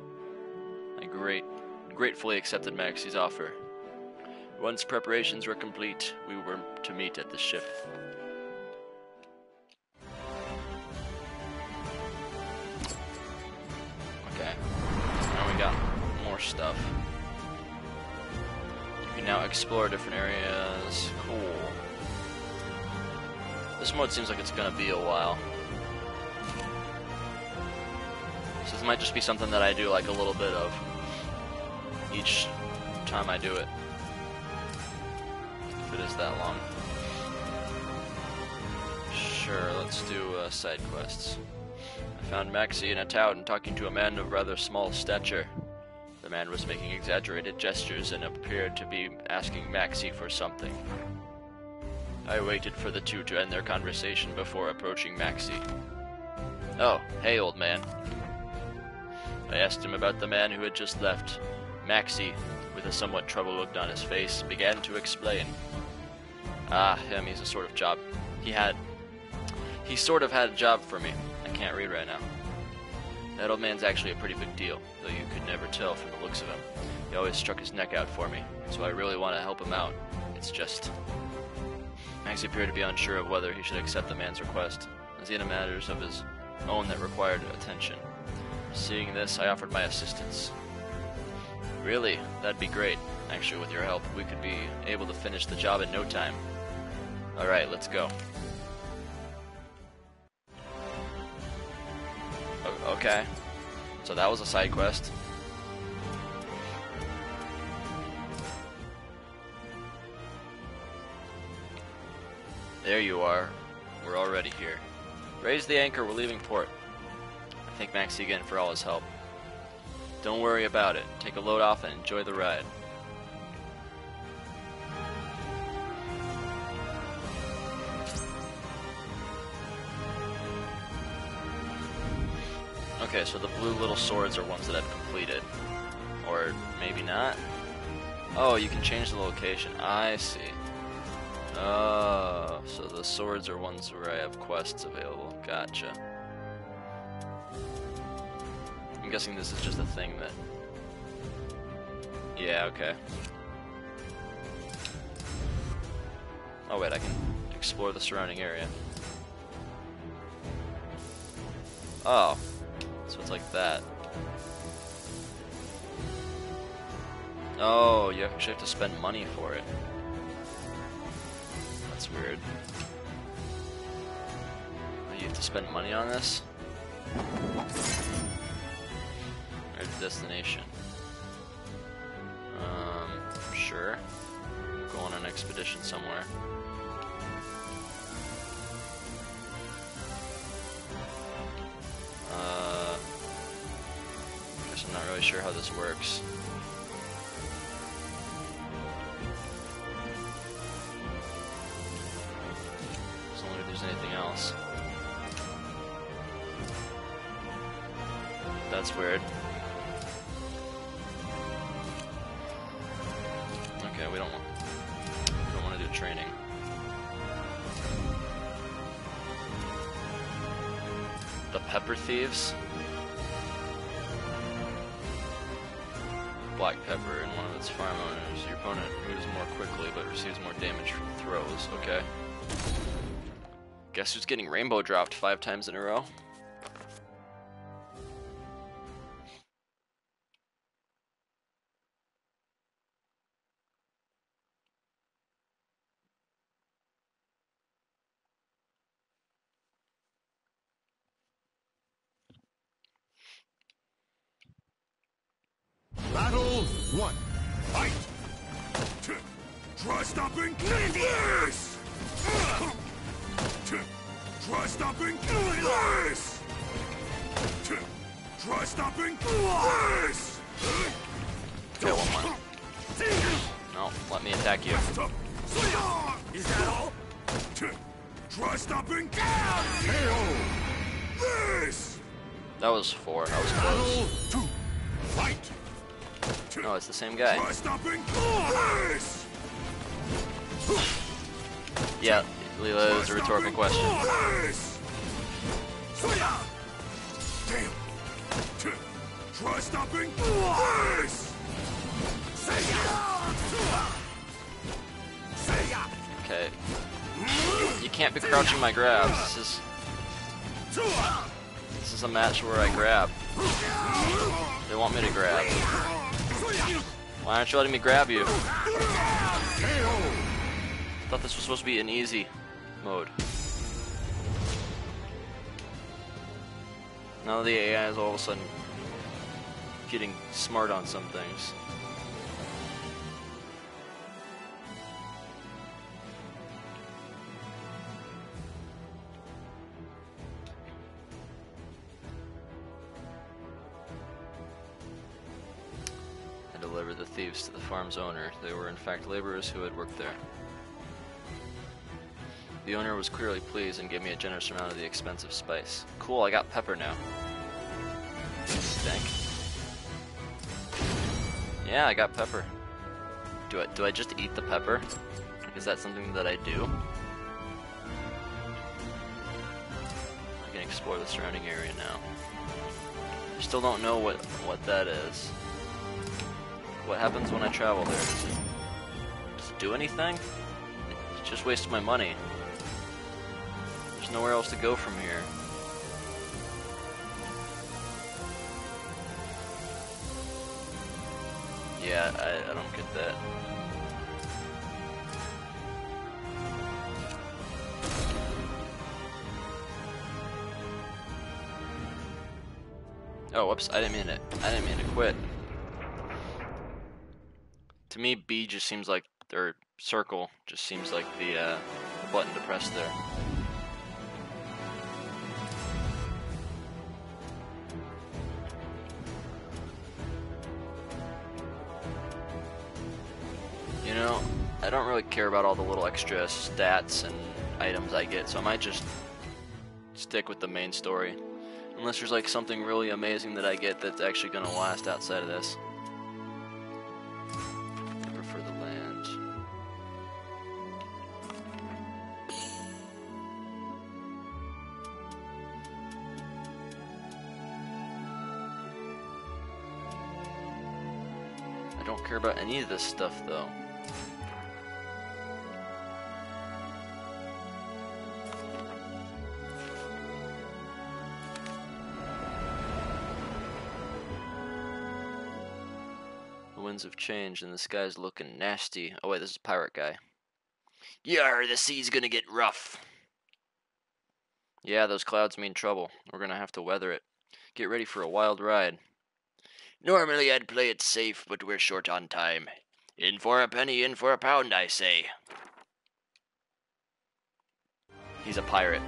I gratefully accepted Maxie's offer. Once preparations were complete, we were to meet at the ship. Okay, now we got more stuff. You can now explore different areas. Cool. This mode seems like it's gonna be a while. So this might just be something that I do like a little bit of each time I do it. If it is that long. Sure, let's do side quests. I found Maxie in a town talking to a man of rather small stature. The man was making exaggerated gestures and appeared to be asking Maxie for something. I waited for the two to end their conversation before approaching Maxie. Oh, hey old man. I asked him about the man who had just left. Maxie, with a somewhat troubled look on his face, began to explain. Ah, him, he's a sort of job. He sort of had a job for me. I can't read right now. That old man's actually a pretty big deal, though you could never tell from the looks of him. He always struck his neck out for me, so I really want to help him out. It's just... Maxie appeared to be unsure of whether he should accept the man's request, as he had matters of his own that required attention. Seeing this, I offered my assistance. Really? That'd be great. Actually, with your help, we could be able to finish the job in no time. Alright, let's go. Okay. So that was a side quest. There you are. We're already here. Raise the anchor, we're leaving port. I thank Maxie again for all his help. Don't worry about it. Take a load off and enjoy the ride. Okay, so the blue little swords are ones that I've completed. Or maybe not. Oh, you can change the location. I see. Oh, so the swords are ones where I have quests available. Gotcha. I'm guessing this is just a thing that... Yeah, okay. Oh wait, I can explore the surrounding area. Oh, so it's like that. Oh, you actually have to spend money for it. That's weird. You have to spend money on this? Where's the destination? Sure. Go on an expedition somewhere. Guess I'm not really sure how this works. there's anything else. That's weird. Okay, we don't want to do training. The pepper thieves. Black pepper in one of its farm owners. Your opponent moves more quickly but receives more damage from throws. Okay. Guess who's getting rainbow dropped 5 times in a row? Battle 1. Fight! Try stopping this! Try stopping this! Try stopping this! Okay, one more. No, let me attack you. Is that all? Try stopping this! That was 4. That was close. Battle 2. Fight! No, it's the same guy. Try stopping this! Yeah, Leela, it was a rhetorical question. Damn! Try stopping this! Okay. You can't be crouching my grabs. This is a match where I grab. They want me to grab. Why aren't you letting me grab you? I thought this was supposed to be an easy mode. Now the AI is all of a sudden getting smart on some things. I delivered the thieves to the farm's owner. They were in fact laborers who had worked there. The owner was clearly pleased and gave me a generous amount of the expensive spice. Cool, I got pepper now. Stank. Yeah, I got pepper. Do I just eat the pepper? Is that something that I do? I can explore the surrounding area now. I still don't know what that is. What happens when I travel there? Does it do anything? It's just wasting my money. There's nowhere else to go from here. Yeah, I don't get that. Oh, whoops! I didn't mean to quit. To me, B just seems like, or circle just seems like the button to press there. You know, I don't really care about all the little extra stats and items I get, so I might just stick with the main story. Unless there's like something really amazing that I get that's actually gonna last outside of this. I prefer the land. I don't care about any of this stuff though. Winds have changed and the sky's looking nasty. Oh wait, this is a pirate guy. Yar, the sea's gonna get rough. Yeah, those clouds mean trouble. We're gonna have to weather it. Get ready for a wild ride. Normally I'd play it safe, but we're short on time. In for a penny, in for a pound, I say. He's a pirate,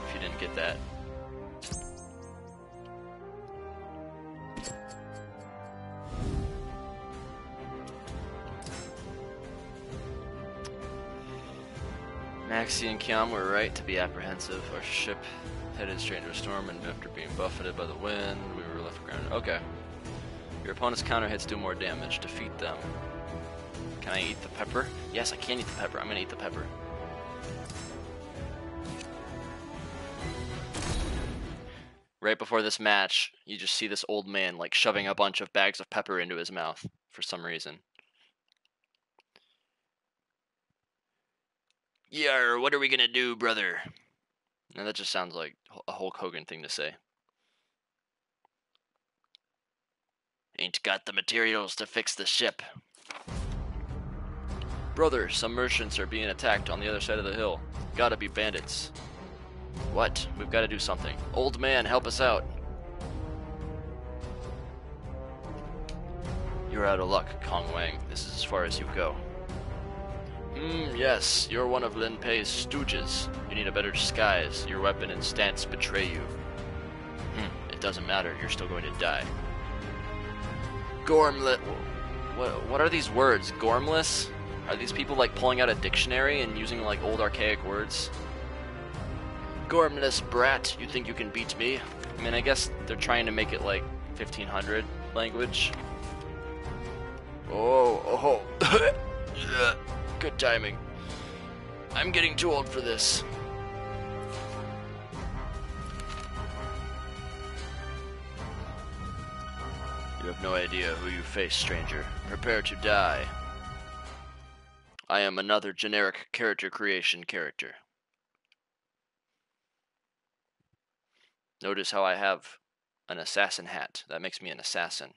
if you didn't get that. Maxie and Kiam were right to be apprehensive. Our ship headed straight into a storm, and after being buffeted by the wind, we were left grounded. Okay. Your opponent's counter hits do more damage. Defeat them. Can I eat the pepper? Yes, I can eat the pepper. I'm gonna eat the pepper. Right before this match, you just see this old man like shoving a bunch of bags of pepper into his mouth for some reason. Yar, what are we gonna do, brother? Now that just sounds like a Hulk Hogan thing to say. Ain't got the materials to fix the ship. Brother, some merchants are being attacked on the other side of the hill. Gotta be bandits. What? We've got to do something. Old man, help us out. You're out of luck, Kong Wang. This is as far as you go. Yes, you're one of Lin Pei's stooges. You need a better disguise. Your weapon and stance betray you. It doesn't matter. You're still going to die. Gormlet. What are these words? Gormless? Are these people like pulling out a dictionary and using like old archaic words? Gormless brat, you think you can beat me? I mean, I guess they're trying to make it like 1500 language. Oh. Good timing. I'm getting too old for this. You have no idea who you face, stranger. Prepare to die. I am another generic character creation character. Notice how I have an assassin hat. That makes me an assassin.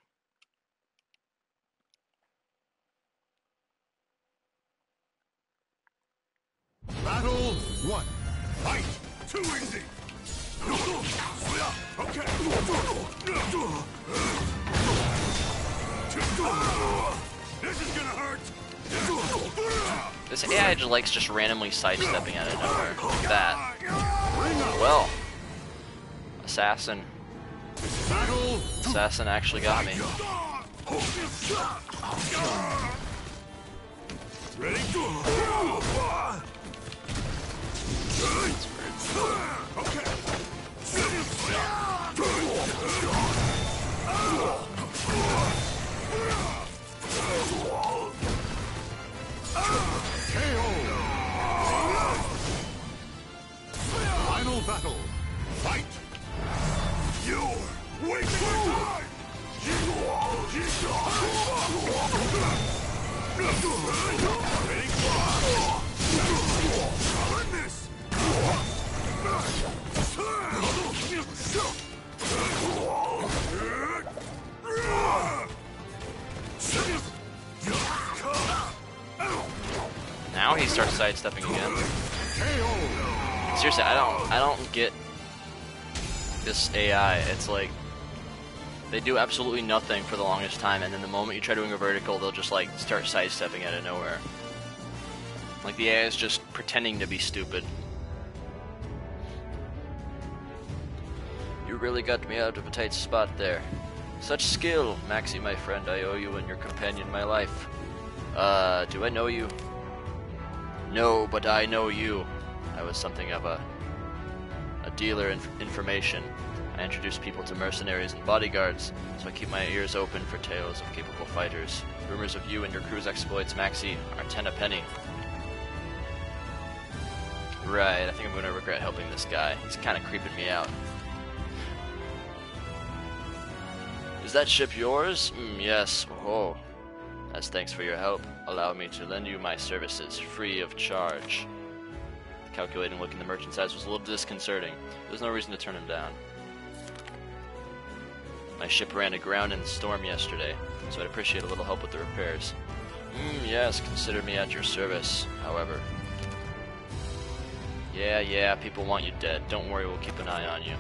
Battle 1. Fight! Too easy! Okay! This is gonna hurt! This AI just likes just randomly sidestepping out of nowhere. That. Well. Assassin. Assassin actually got me. Ready? Okay. Final battle. Fight. You're wasting time. Now he starts sidestepping again. Seriously, I don't get this AI. It's like they do absolutely nothing for the longest time, and then the moment you try doing a vertical, they'll just like start sidestepping out of nowhere. Like the AI is just pretending to be stupid. You really got me out of a tight spot there. Such skill, Maxie, my friend. I owe you and your companion my life. Do I know you? No, but I know you. I was something of a dealer in information. I introduce people to mercenaries and bodyguards, so I keep my ears open for tales of capable fighters. Rumors of you and your crew's exploits, Maxie, are 10 a penny. Right, I think I'm going to regret helping this guy. He's kind of creeping me out. Is that ship yours? Yes. Oh. As thanks for your help, allow me to lend you my services, free of charge. The calculating look in the merchant's eyes was a little disconcerting. There's no reason to turn him down. My ship ran aground in the storm yesterday, so I'd appreciate a little help with the repairs. Yes, consider me at your service, however. Yeah, people want you dead. Don't worry, we'll keep an eye on you.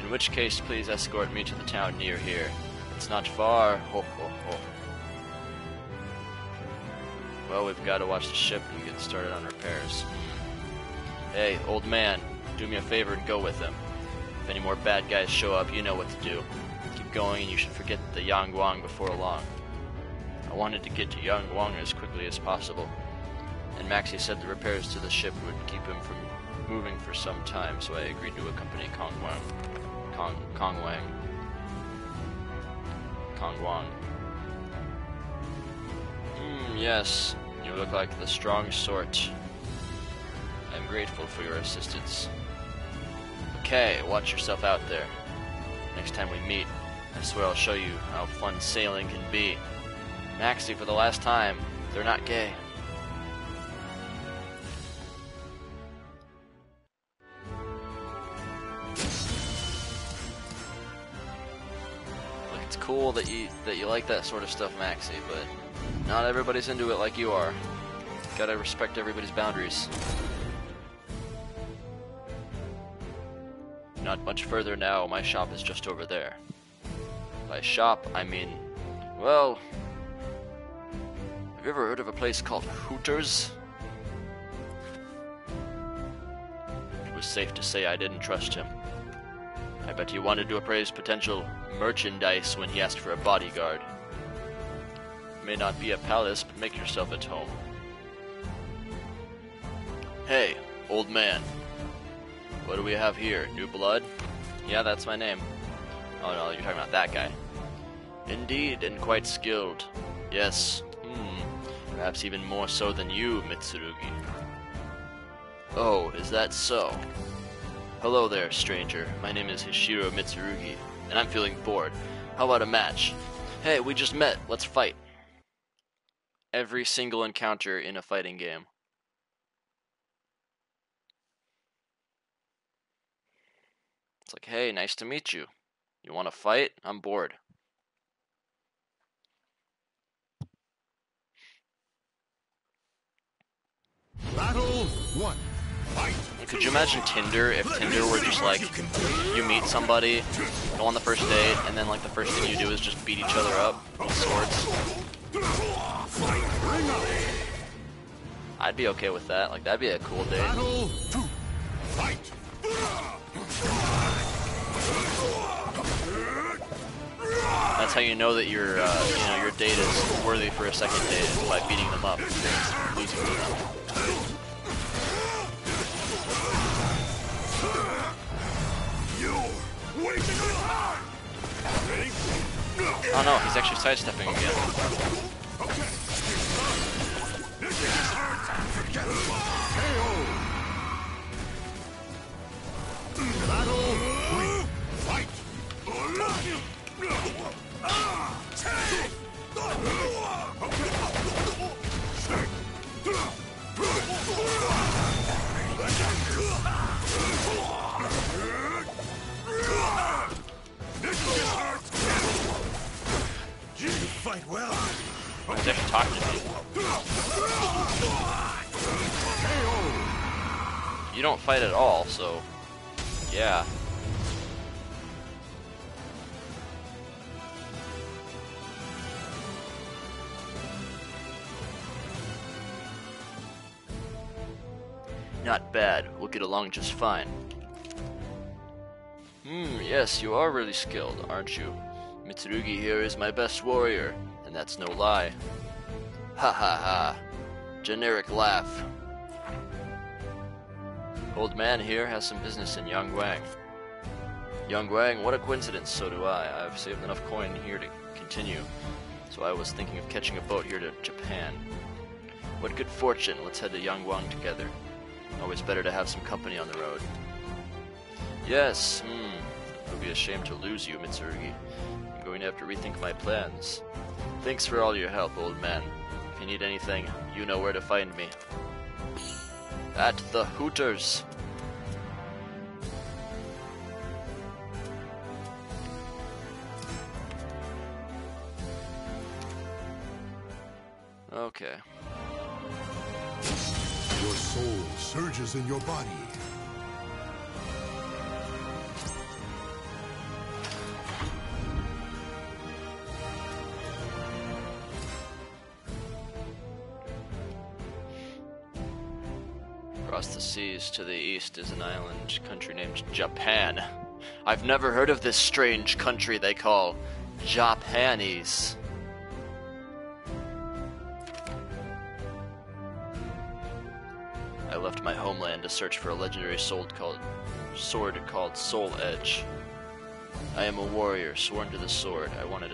In which case, please escort me to the town near here. It's not far. Ho, ho, ho. Well, we've got to watch the ship and get started on repairs. Hey, old man, do me a favor and go with them. If any more bad guys show up, you know what to do. Keep going and you should forget the Yangguang before long. I wanted to get to Yangguang as quickly as possible. and Maxie said the repairs to the ship would keep him from moving for some time, so I agreed to accompany Kongwang. Yes, you look like the strong sort. I'm grateful for your assistance. Okay, watch yourself out there. Next time we meet, I swear I'll show you how fun sailing can be. Maxie, for the last time, they're not gay. Look, it's cool that you like that sort of stuff, Maxie, but not everybody's into it like you are. Gotta respect everybody's boundaries. Not much further now, my shop is just over there. By shop, I mean, well, have you ever heard of a place called Hooters? It was safe to say I didn't trust him. I bet he wanted to appraise potential merchandise when he asked for a bodyguard. It may not be a palace, but make yourself at home. Hey, old man. What do we have here? New blood? Yeah, that's my name. Oh no, you're talking about that guy. Indeed, and quite skilled. Yes. Perhaps even more so than you, Mitsurugi. Oh, is that so? Hello there, stranger. My name is Hishiro Mitsurugi, and I'm feeling bored. How about a match? Hey, we just met. Let's fight. Every single encounter in a fighting game. It's like, hey, nice to meet you. You want to fight? I'm bored. Battle 1. Fight. Could you imagine Tinder if Tinder were just like, you meet somebody, go on the first date, and then like the first thing you do is just beat each other up with swords? I'd be okay with that. Like, that'd be a cool date. Battle 2. Fight. That's how you know that your date is worthy for a second date, is by beating them up, losing to them. Oh no, he's actually sidestepping again. Battle 3. Fight. You fight well. He's actually talking to me. You don't fight at all, so yeah. Not bad. We'll get along just fine. Yes, you are really skilled, aren't you? Mitsurugi here is my best warrior, and that's no lie. Ha ha ha. Generic laugh. Old man here has some business in Yangwang. Yangwang, what a coincidence, so do I. I've saved enough coin here to continue, so I was thinking of catching a boat here to Japan. What good fortune, let's head to Yangwang together. Always better to have some company on the road. Yes, it would be a shame to lose you, Mitsurugi. I'm going to have to rethink my plans. Thanks for all your help, old man. If you need anything, you know where to find me. At the Hooters. Okay. Your soul surges in your body. Across the seas to the east is an island country named Japan. I've never heard of this strange country they call Japanese. I left my homeland to search for a legendary sword called Soul Edge. I am a warrior sworn to the sword. I wanted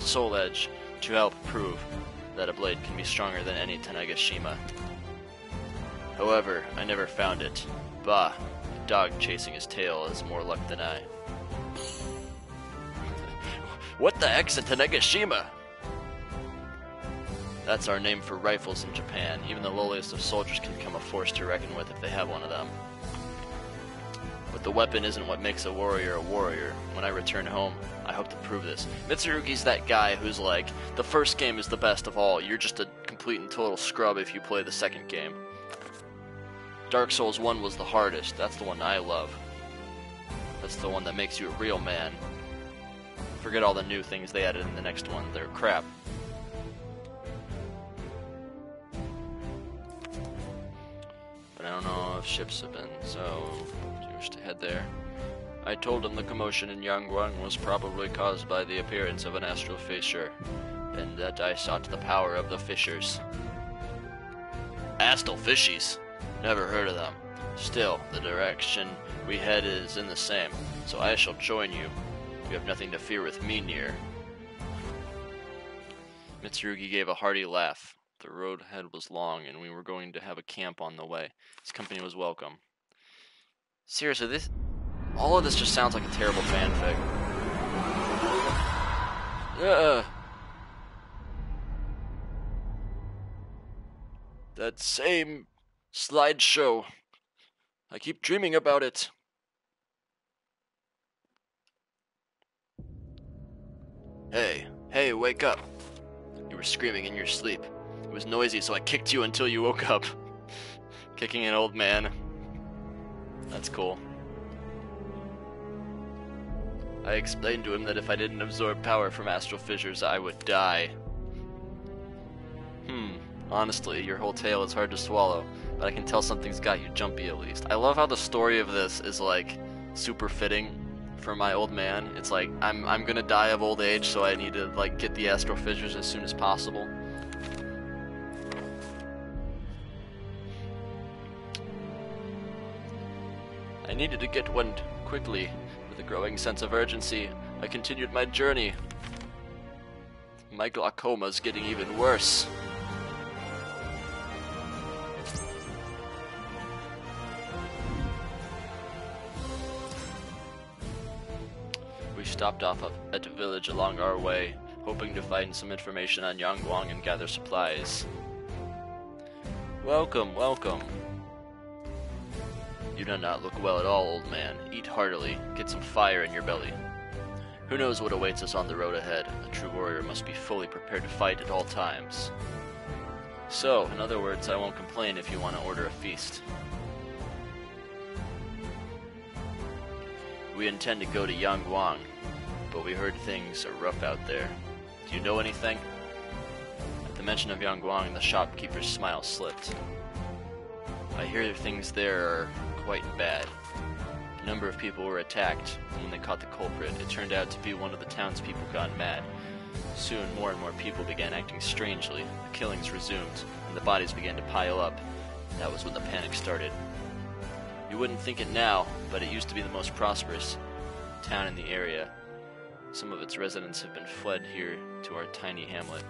Soul Edge to help prove that a blade can be stronger than any Tanegashima. However, I never found it. Bah, a dog chasing his tail is more luck than I. What the heck's a Tanegashima? That's our name for rifles in Japan. Even the lowliest of soldiers can become a force to reckon with if they have one of them. But the weapon isn't what makes a warrior a warrior. When I return home, I hope to prove this. Mitsurugi's that guy who's like, the first game is the best of all. You're just a complete and total scrub if you play the second game. Dark Souls 1 was the hardest. That's the one I love. That's the one that makes you a real man. Forget all the new things they added in the next one. They're crap. But I don't know if ships have been, so do you wish to head there? I told him the commotion in Yangguang was probably caused by the appearance of an astral fissure, and that I sought the power of the fissures. Astral fishies? Never heard of them. Still, the direction we head is in the same, so I shall join you. You have nothing to fear with me near. Mitsurugi gave a hearty laugh. The road ahead was long, and we were going to have a camp on the way. His company was welcome. Seriously, all of this just sounds like a terrible fanfic. That same slideshow. I keep dreaming about it. Hey, wake up. You were screaming in your sleep. It was noisy, so I kicked you until you woke up. Kicking an old man. That's cool. I explained to him that if I didn't absorb power from astral fissures, I would die. Honestly, your whole tale is hard to swallow, but I can tell something's got you jumpy at least. I love how the story of this is like super fitting for my old man. It's like I'm gonna die of old age, so I need to like get the astral fissures as soon as possible. I needed to get one quickly. With a growing sense of urgency, I continued my journey. My glaucoma's getting even worse. We stopped off at a village along our way, hoping to find some information on Yangguang and gather supplies. Welcome. You do not look well at all, old man. Eat heartily. Get some fire in your belly. Who knows what awaits us on the road ahead? A true warrior must be fully prepared to fight at all times. So, in other words, I won't complain if you want to order a feast. We intend to go to Yangguang, but we heard things are rough out there. Do you know anything? At the mention of Yangguang, the shopkeeper's smile slipped. I hear things there are quite bad. A number of people were attacked, and when they caught the culprit, it turned out to be one of the townspeople gone mad. Soon, more and more people began acting strangely. The killings resumed, and the bodies began to pile up. That was when the panic started. You wouldn't think it now, but it used to be the most prosperous town in the area. Some of its residents have been fled here to our tiny hamlet.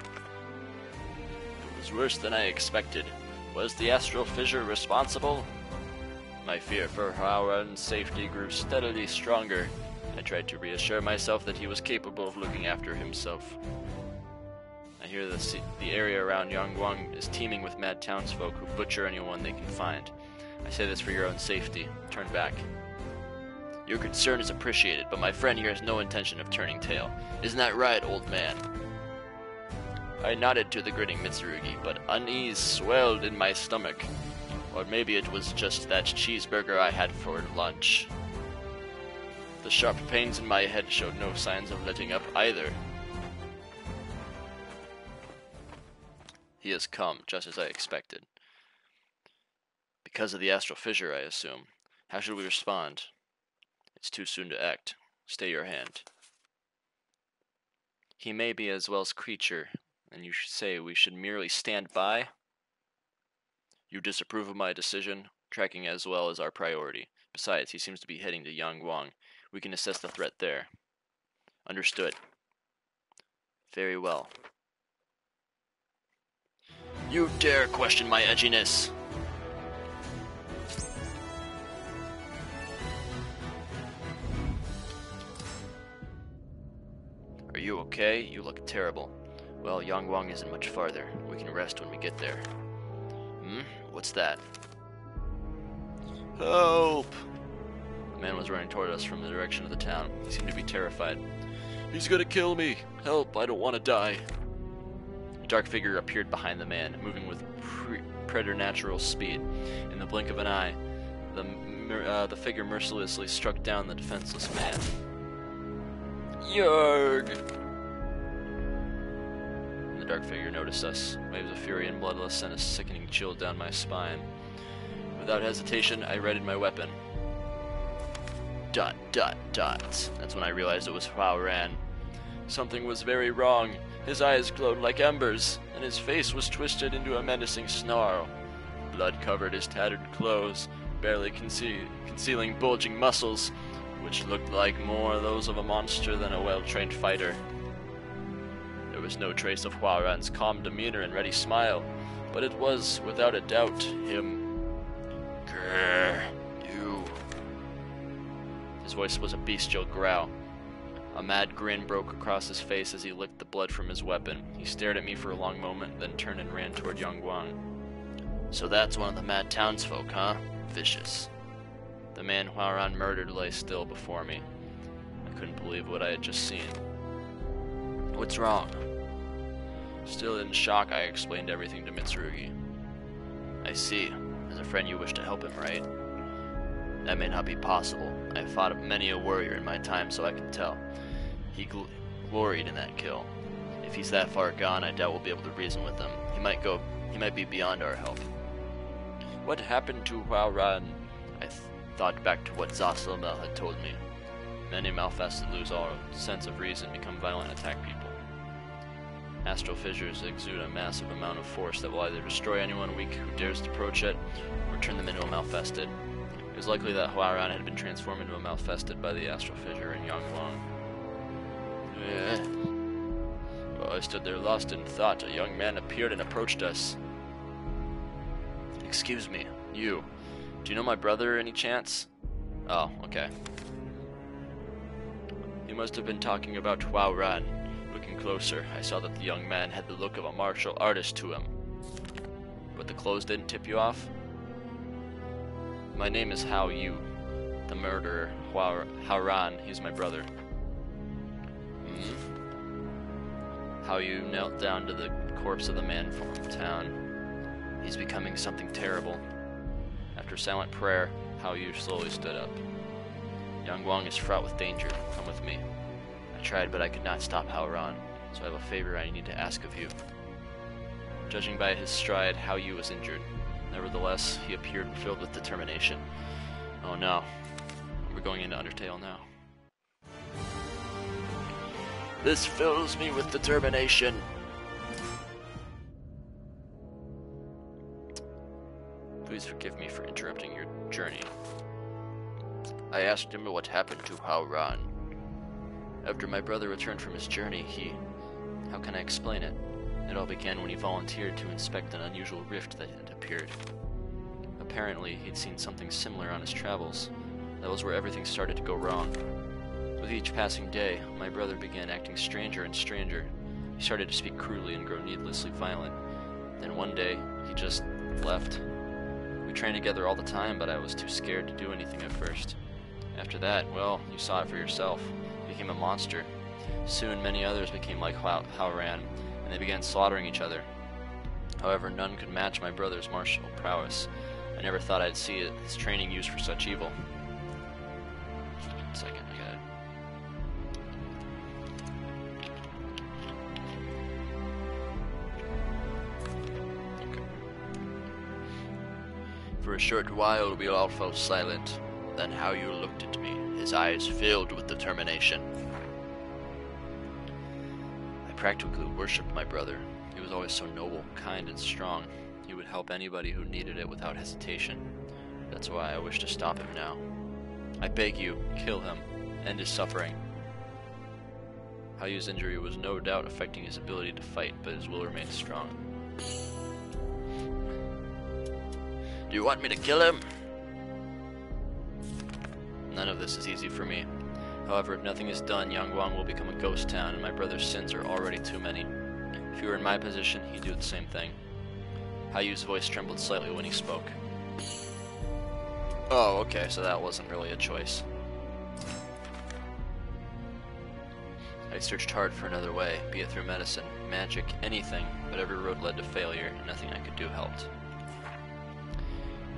It was worse than I expected. Was the astral fissure responsible? My fear for our own safety grew steadily stronger. I tried to reassure myself that he was capable of looking after himself. I hear the area around Yangguang is teeming with mad townsfolk who butcher anyone they can find. I say this for your own safety. Turn back. Your concern is appreciated, but my friend here has no intention of turning tail. Isn't that right, old man? I nodded to the grinning Mitsurugi, but unease swelled in my stomach. Or maybe it was just that cheeseburger I had for lunch. The sharp pains in my head showed no signs of letting up either. He has come, just as I expected. Because of the astral fissure, I assume. How should we respond? It's too soon to act. Stay your hand. He may be as well as creature, and you should say we should merely stand by? You disapprove of my decision? Tracking as well is our priority. Besides, he seems to be heading to Yangwang. We can assess the threat there. Understood. Very well. You dare question my edginess! Are you okay? You look terrible. Well, Yangwang isn't much farther. We can rest when we get there. What's that? Help! The man was running toward us from the direction of the town. He seemed to be terrified. He's gonna kill me! Help, I don't want to die. A dark figure appeared behind the man, moving with preternatural speed. In the blink of an eye, the figure mercilessly struck down the defenseless man. Yarg! The dark figure noticed us. Waves of fury and bloodlust sent a sickening chill down my spine. Without hesitation, I readied my weapon. ... That's when I realized it was Hua Ran. Something was very wrong. His eyes glowed like embers, and his face was twisted into a menacing snarl. Blood covered his tattered clothes, barely concealing bulging muscles, which looked like more those of a monster than a well-trained fighter. There was no trace of Hua Ran's calm demeanor and ready smile, but it was, without a doubt, him. Grrr, you. His voice was a bestial growl. A mad grin broke across his face as he licked the blood from his weapon. He stared at me for a long moment, then turned and ran toward Yangwang. So that's one of the mad townsfolk, huh? Vicious. The man Hua Ran murdered lay still before me. I couldn't believe what I had just seen. What's wrong? Still in shock, I explained everything to Mitsurugi. I see. As a friend, you wish to help him, right? That may not be possible. I have fought many a warrior in my time, so I can tell. He gloried in that kill. If he's that far gone, I doubt we'll be able to reason with him. He might be beyond our help. What happened to Hua Ran? I thought back to what Zaselmel had told me. Many malfested lose all sense of reason, become violent, and attack people. Astral fissures exude a massive amount of force that will either destroy anyone weak who dares to approach it, or turn them into a malfested. It was likely that Hua Ran had been transformed into a malfested by the astral fissure in Yangwang. While I stood there lost in thought, a young man appeared and approached us. Excuse me, you. Do you know my brother, any chance? Oh, okay. He must have been talking about Hua Ran. Looking closer, I saw that the young man had the look of a martial artist to him. But the clothes didn't tip you off? My name is Hao Yu, the murderer. Hua Ran, he's my brother. Hao Yu knelt down to the corpse of the man from town. He's becoming something terrible. After silent prayer, Hao Yu slowly stood up. Yangwang is fraught with danger. Come with me. I tried, but I could not stop Hao Ran, so I have a favor I need to ask of you. Judging by his stride, Hao Yu was injured. Nevertheless, he appeared filled with determination. Oh no. We're going into Undertale now. This fills me with determination. Please forgive me for interrupting your journey. I asked him what happened to Hao Ran. After my brother returned from his journey, how can I explain it? It all began when he volunteered to inspect an unusual rift that had appeared. Apparently, he'd seen something similar on his travels. That was where everything started to go wrong. With each passing day, my brother began acting stranger and stranger. He started to speak crudely and grow needlessly violent. Then one day, he just left. We trained together all the time, but I was too scared to do anything at first. After that, well, you saw it for yourself. He became a monster. Soon, many others became like Hao Ran, and they began slaughtering each other. However, none could match my brother's martial prowess. I never thought I'd see his training used for such evil. 1 second, I got it. For a short while we all fell silent. Then Hao Yu looked at me, his eyes filled with determination. I practically worshipped my brother. He was always so noble, kind, and strong. He would help anybody who needed it without hesitation. That's why I wish to stop him now. I beg you, kill him. End his suffering. Hayu's injury was no doubt affecting his ability to fight, but his will remained strong. Do you want me to kill him? None of this is easy for me. However, if nothing is done, Yangguang will become a ghost town, and my brother's sins are already too many. If you were in my position, he'd do the same thing. Hayu's voice trembled slightly when he spoke. Oh, okay, so that wasn't really a choice. I searched hard for another way, be it through medicine, magic, anything, but every road led to failure, and nothing I could do helped.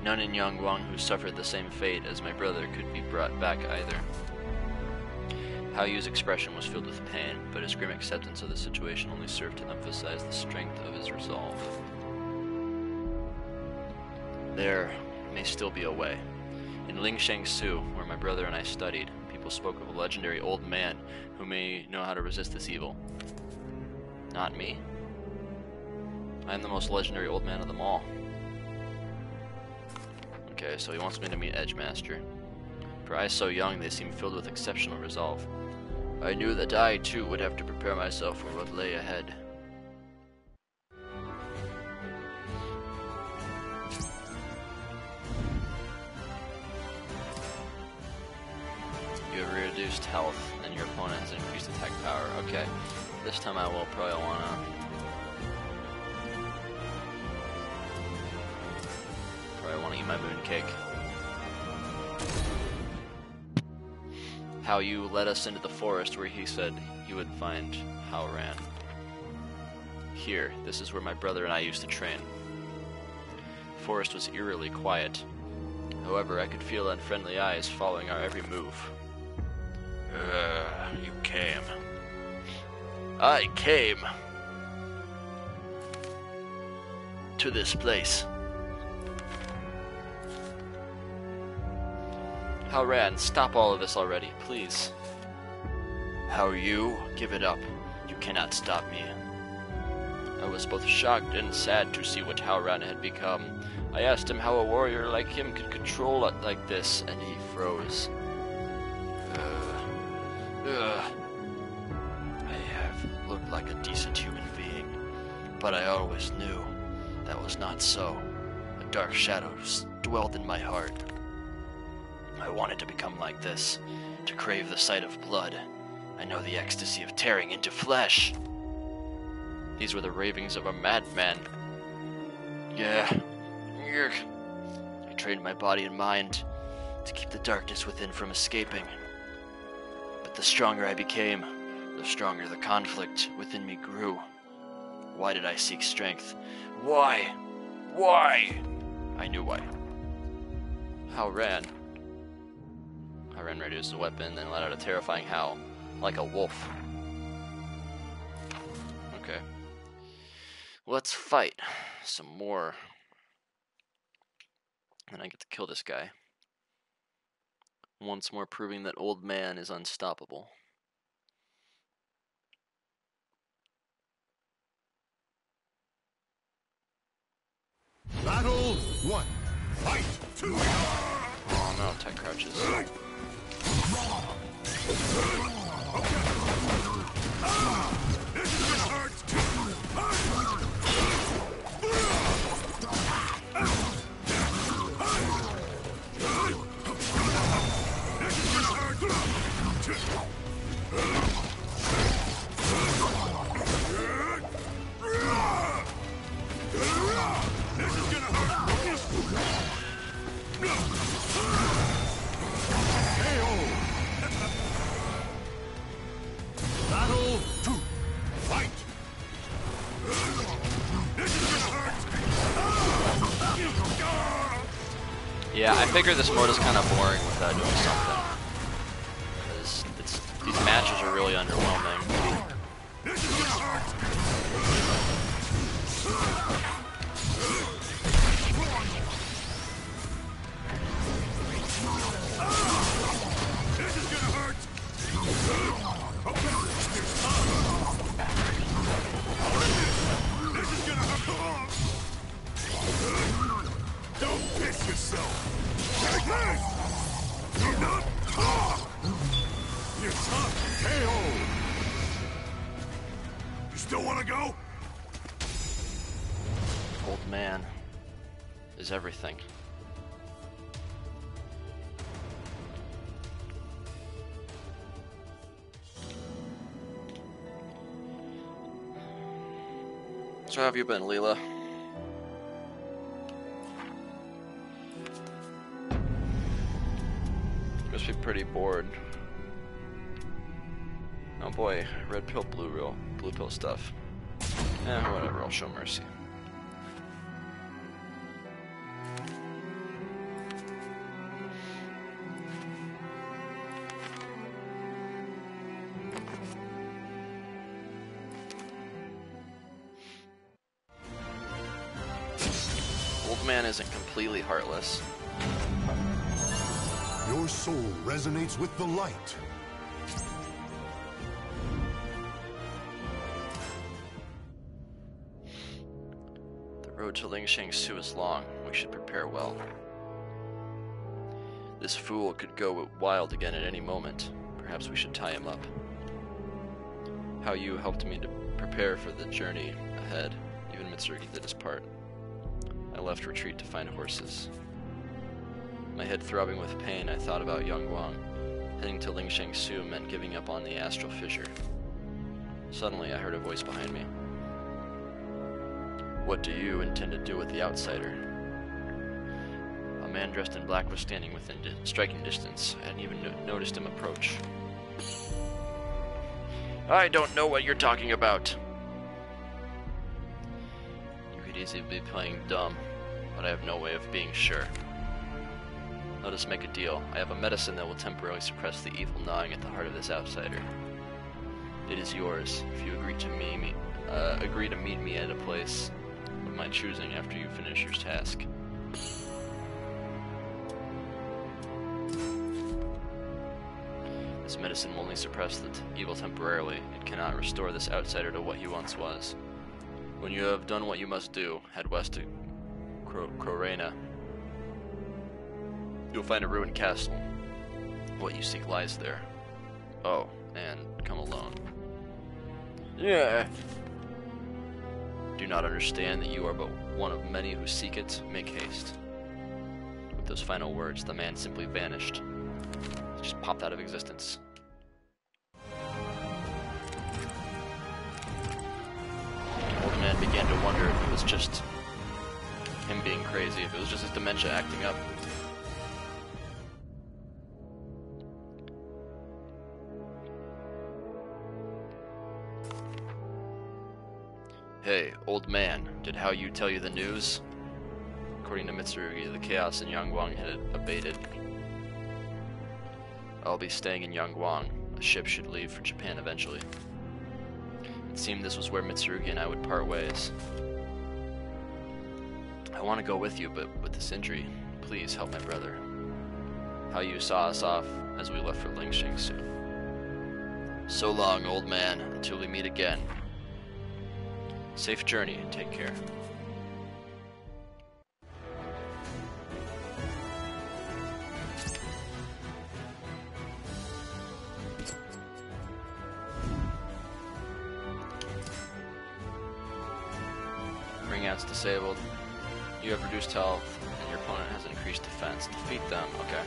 None in Yangguang who suffered the same fate as my brother could be brought back either. Hayu's expression was filled with pain, but his grim acceptance of the situation only served to emphasize the strength of his resolve. There may still be a way. In Lingsheng-su, where my brother and I studied, people spoke of a legendary old man who may know how to resist this evil. Not me. I am the most legendary old man of them all. Okay, so he wants me to meet Edgemaster. For eyes so young, they seem filled with exceptional resolve. I knew that I, too, would have to prepare myself for what lay ahead. You have reduced health, and your opponent has increased attack power. Okay, this time I will probably wanna eat my mooncake. How you led us into the forest where he said he would find Haoran. Here, this is where my brother and I used to train. The forest was eerily quiet. However, I could feel unfriendly eyes following our every move. You came. I came to this place. Haoran, stop all of this already, please. How are you? Give it up. You cannot stop me. I was both shocked and sad to see what Haoran had become. I asked him how a warrior like him could control it like this, and he froze. I have looked like a decent human being, but I always knew that was not so. A dark shadow dwelled in my heart. I wanted to become like this, to crave the sight of blood. I know the ecstasy of tearing into flesh. These were the ravings of a madman. Yeah. I trained my body and mind to keep the darkness within from escaping. But the stronger I became, the stronger the conflict within me grew. Why did I seek strength? Why? Why? I knew why. Haoran readied his weapon, then let out a terrifying howl, like a wolf. Okay. Let's fight some more. And I get to kill this guy. Once more proving that Old Man is unstoppable. Battle 1. Fight 2. Oh no, tech crouches. Yeah, I figure this mode is kind of boring without doing something. Because these matches are really underwhelming. Wanna go? Old man is everything. So how have you been, Leela? You must be pretty bored. Oh boy, red pill, blue pill stuff. Whatever, I'll show mercy. Old man isn't completely heartless. Your soul resonates with the light. The road to Lingsheng-Su is long. We should prepare well. This fool could go wild again at any moment. Perhaps we should tie him up. How you helped me to prepare for the journey ahead. Even Mitsurugi did his part. I left retreat to find horses. My head throbbing with pain, I thought about Yangguang. Heading to Lingsheng-Su meant giving up on the astral fissure. Suddenly, I heard a voice behind me. What do you intend to do with the outsider? A man dressed in black was standing within striking distance. I hadn't even noticed him approach. I don't know what you're talking about. You could easily be playing dumb, but I have no way of being sure. Let us make a deal. I have a medicine that will temporarily suppress the evil gnawing at the heart of this outsider. It is yours, if you agree to meet me at a place of my choosing after you finish your task. This medicine will only suppress the evil temporarily. It cannot restore this outsider to what he once was. When you have done what you must do, head west to Crorena. You'll find a ruined castle. What you seek lies there. Oh, and come alone. Yeah. Do not understand that you are but one of many who seek it? Make haste. With those final words, the man simply vanished. He just popped out of existence. The old man began to wonder if it was just him being crazy, if it was just his dementia acting up. Hey, old man, did Hao Yu tell you the news? According to Mitsurugi, the chaos in Yangguang had abated. I'll be staying in Yangguang. A ship should leave for Japan eventually. It seemed this was where Mitsurugi and I would part ways. I want to go with you, but with this injury, please help my brother. Hao Yu saw us off as we left for Lingsheng-Su. So long, old man, until we meet again. Safe journey and take care. Bring out's disabled. You have reduced health, and your opponent has increased defense. Defeat them. Okay.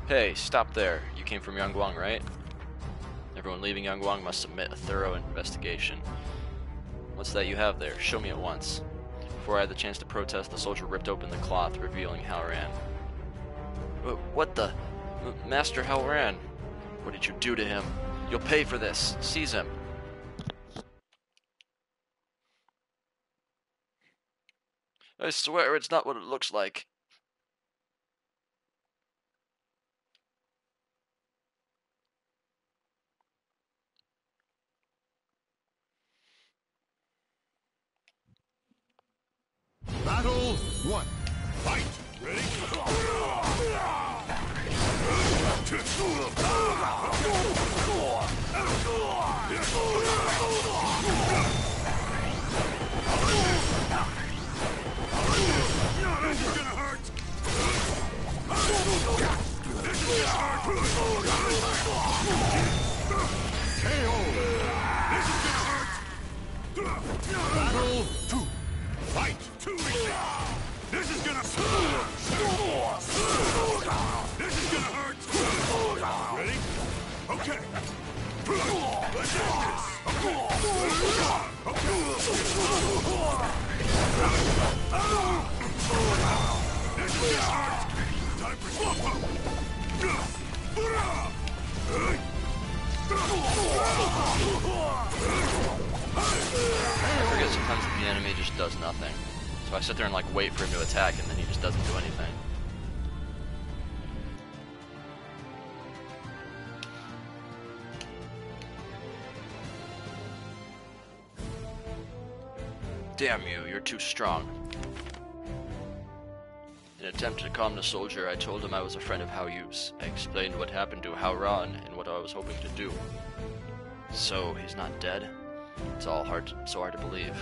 Hey, stop there. You came from Yangguang, right? Everyone leaving Yangguang must submit a thorough investigation. What's that you have there? Show me at once. Before I had the chance to protest, the soldier ripped open the cloth, revealing Halloran. What the? Master Halloran! What did you do to him? You'll pay for this. Seize him. I swear it's not what it looks like. Battle 1. Fight! Ready? This is gonna hurt! KO! Time for slowpoke! I forget sometimes that the enemy just does nothing. So I sit there and like wait for him to attack and then he just doesn't do anything. Damn you, you're too strong. In an attempt to calm the soldier, I told him I was a friend of Hao Yu's. I explained what happened to Hao Ran and what I was hoping to do. So, he's not dead? It's all so hard to believe.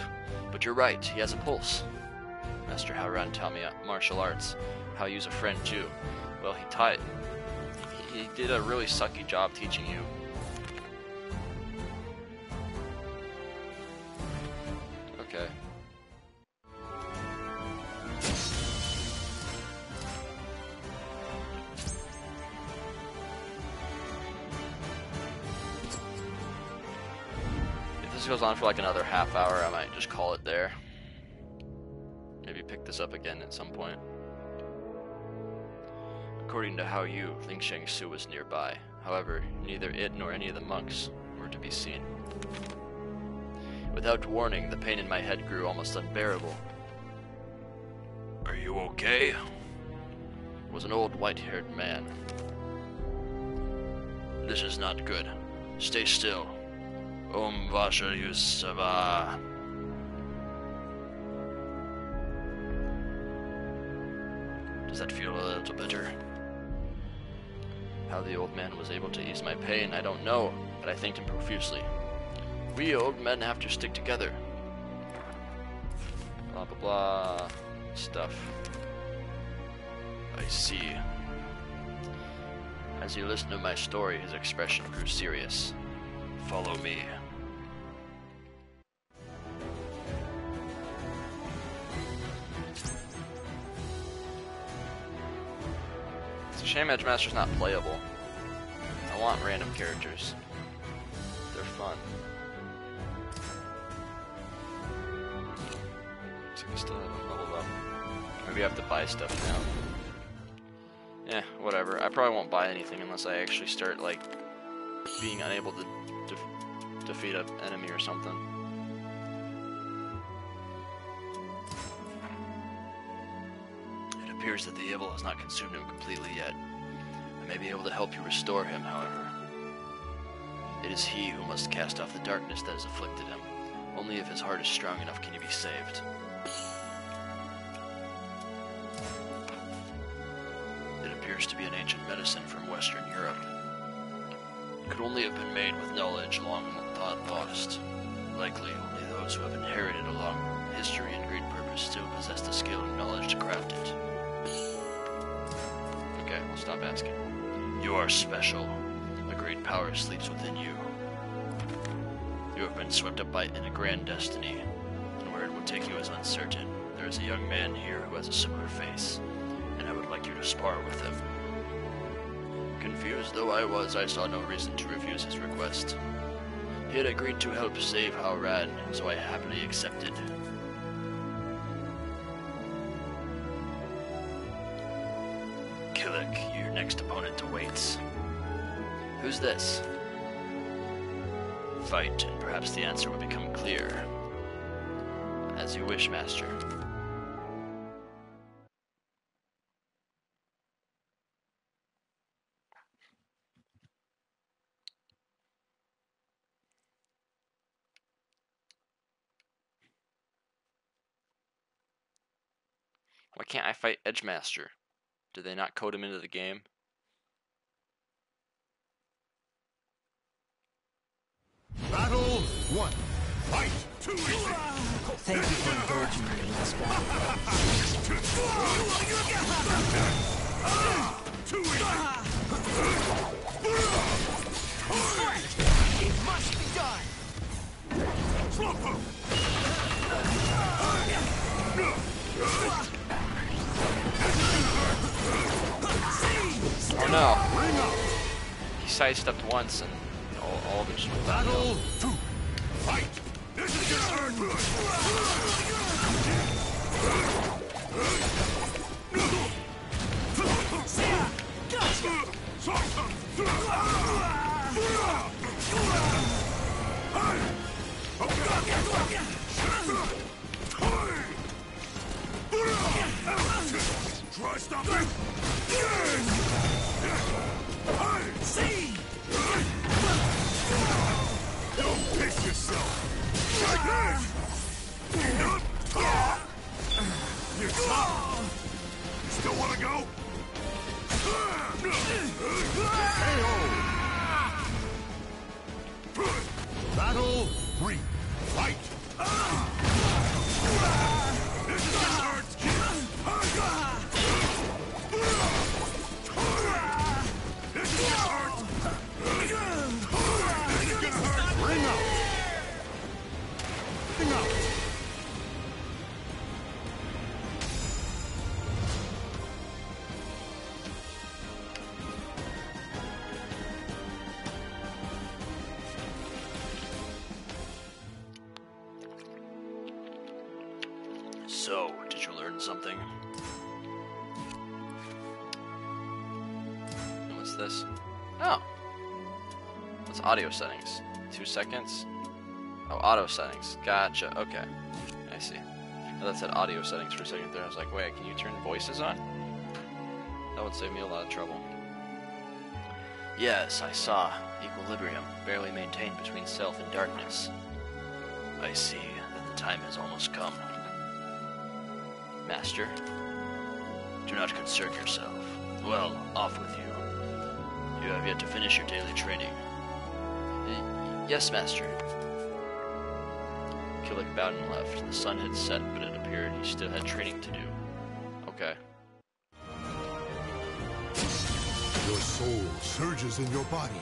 But you're right, he has a pulse. Master Hao Ran taught me martial arts. Hao Yu's a friend too. Well, he did a really sucky job teaching you. Okay. If this goes on for like another half hour, I might just call it there. Maybe pick this up again at some point. According to Hao Yu, Ling Shengsu was nearby. However, neither it nor any of the monks were to be seen. Without warning, the pain in my head grew almost unbearable. Are you okay? It was an old white-haired man. This is not good. Stay still. Om Vasha Yusava. Does that feel a little better? How the old man was able to ease my pain, I don't know, but I thanked him profusely. We old men have to stick together. Blah blah blah stuff. I see. As he listened to my story, his expression grew serious. Follow me. It's a shame Edgemaster's not playable. I want random characters. They're fun. Looks like I still haven't leveled up. Maybe I have to buy stuff now. Yeah, whatever. I probably won't buy anything unless I actually start, like, being unable to defeat an enemy or something. It appears that the evil has not consumed him completely yet. I may be able to help you restore him, however. It is he who must cast off the darkness that has afflicted him. Only if his heart is strong enough can he be saved. It appears to be an ancient medicine from Western Europe. It could only have been made with knowledge long thought lost. Likely, only those who have inherited a long history and great purpose still possess the skill and knowledge to craft it. Okay, we'll stop asking. You are special. A great power sleeps within you. You have been swept up in a grand destiny, and where it will take you is uncertain. There is a young man here who has a similar face, and I would like you to spar with him. Confused though I was, I saw no reason to refuse his request. He had agreed to help save Hao Ran, so I happily accepted. Killick, your next opponent awaits. Who's this? Fight, and perhaps the answer will become clear. As you wish, Master. Why can't I fight Edgemaster? Did they not code him into the game? Battle 1. Fight! Too easy! Thank you for indulging me in this battle. Too easy! It must be done! Slowpoke! Oh no! He sidestepped once and all of it just went Battle downhill. 2. Fight! This is your turn! something? See! Don't piss yourself! Like this! You're tough! You still wanna go? Battle 3. Fight! This is gonna hurt, kid! This is gonna hurt! This is gonna hurt! Ring out! Ring out! So, did you learn something? And what's this? Oh! What's audio settings? 2 seconds? Oh, auto settings. Gotcha. Okay. I see. Oh, that said audio settings for a second there. I was like, wait, can you turn voices on? That would save me a lot of trouble. Yes, I saw. Equilibrium, barely maintained between self and darkness. I see that the time has almost come. Master, do not concern yourself. Well, off with you. You have yet to finish your daily training. Yes, Master. Killick bowed and left. The sun had set, but it appeared he still had training to do. Okay. Your soul surges in your body.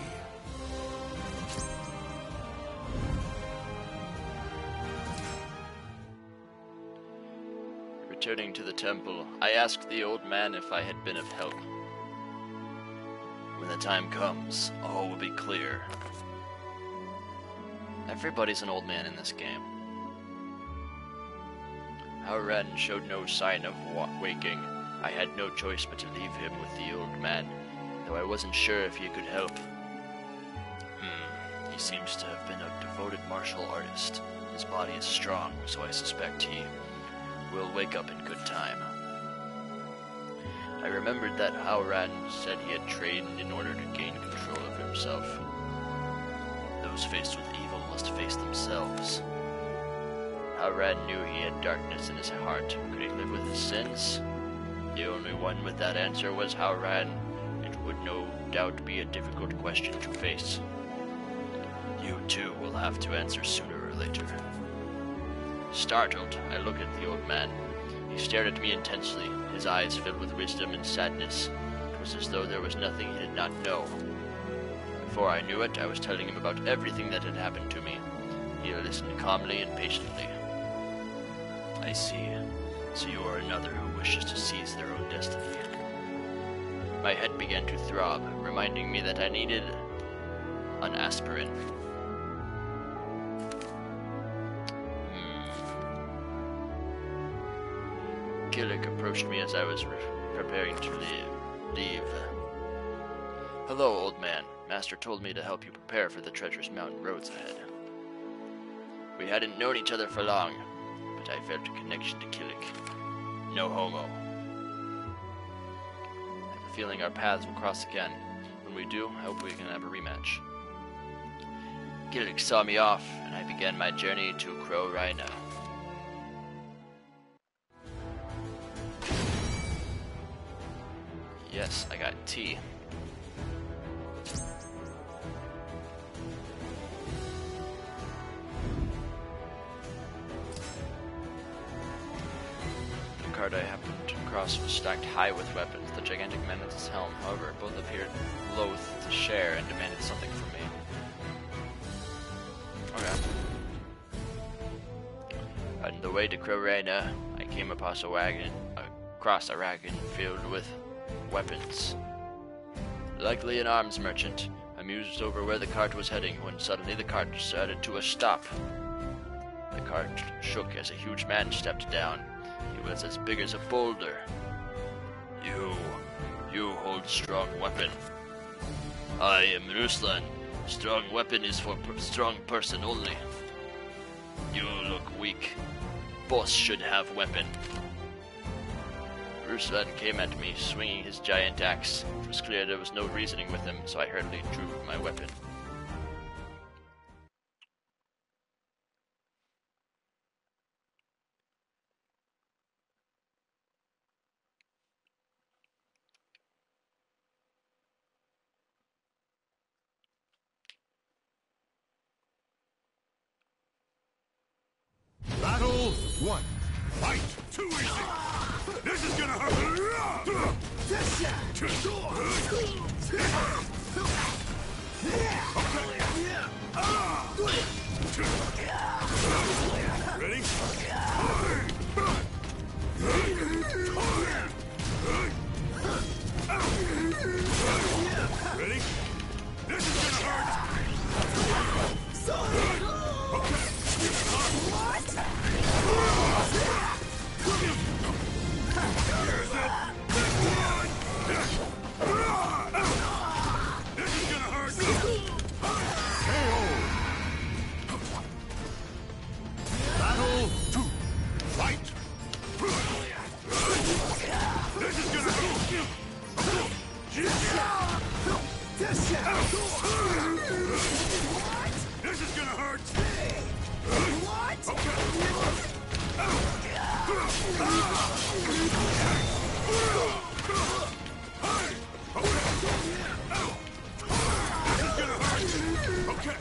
Returning to the temple, I asked the old man if I had been of help. When the time comes, all will be clear. Everybody's an old man in this game. Howren showed no sign of waking. I had no choice but to leave him with the old man, though I wasn't sure if he could help. He seems to have been a devoted martial artist. His body is strong, so I suspect he will wake up in good time. I remembered that Howran said he had trained in order to gain control of himself. Those faced with evil must face themselves. Howran knew he had darkness in his heart. Could he live with his sins? The only one with that answer was Howran. It would no doubt be a difficult question to face. You too will have to answer sooner or later. Startled, I looked at the old man. He stared at me intensely, his eyes filled with wisdom and sadness. It was as though there was nothing he did not know. Before I knew it, I was telling him about everything that had happened to me. He listened calmly and patiently. I see. So you are another who wishes to seize their own destiny. My head began to throb, reminding me that I needed an aspirin. Killick approached me as I was preparing to leave. Hello, old man. Master told me to help you prepare for the treacherous mountain roads ahead. We hadn't known each other for long, but I felt a connection to Killick. No homo. I have a feeling our paths will cross again. When we do, I hope we can have a rematch. Killick saw me off, and I began my journey to Crow Rhina. Yes, I got tea. The cart I happened across was stacked high with weapons. The gigantic man with his helm, however, both appeared loath to share and demanded something from me. Okay. On the way to Crorena, I came across a wagon filled with weapons. Likely an arms merchant. I mused over where the cart was heading when suddenly the cart decided to a stop. The cart shook as a huge man stepped down. He was as big as a boulder. You hold strong weapon. I am Ruslan. Strong weapon is for strong person only. You look weak. Boss should have weapon. Ruslan came at me, swinging his giant axe. It was clear there was no reasoning with him, so I hurriedly drew my weapon. Battle 1. Fight! Too easy! This is gonna hurt! Ready? Ready? This is gonna hurt! Battle 2. Fight! This is gonna This is gonna hurt! Okay.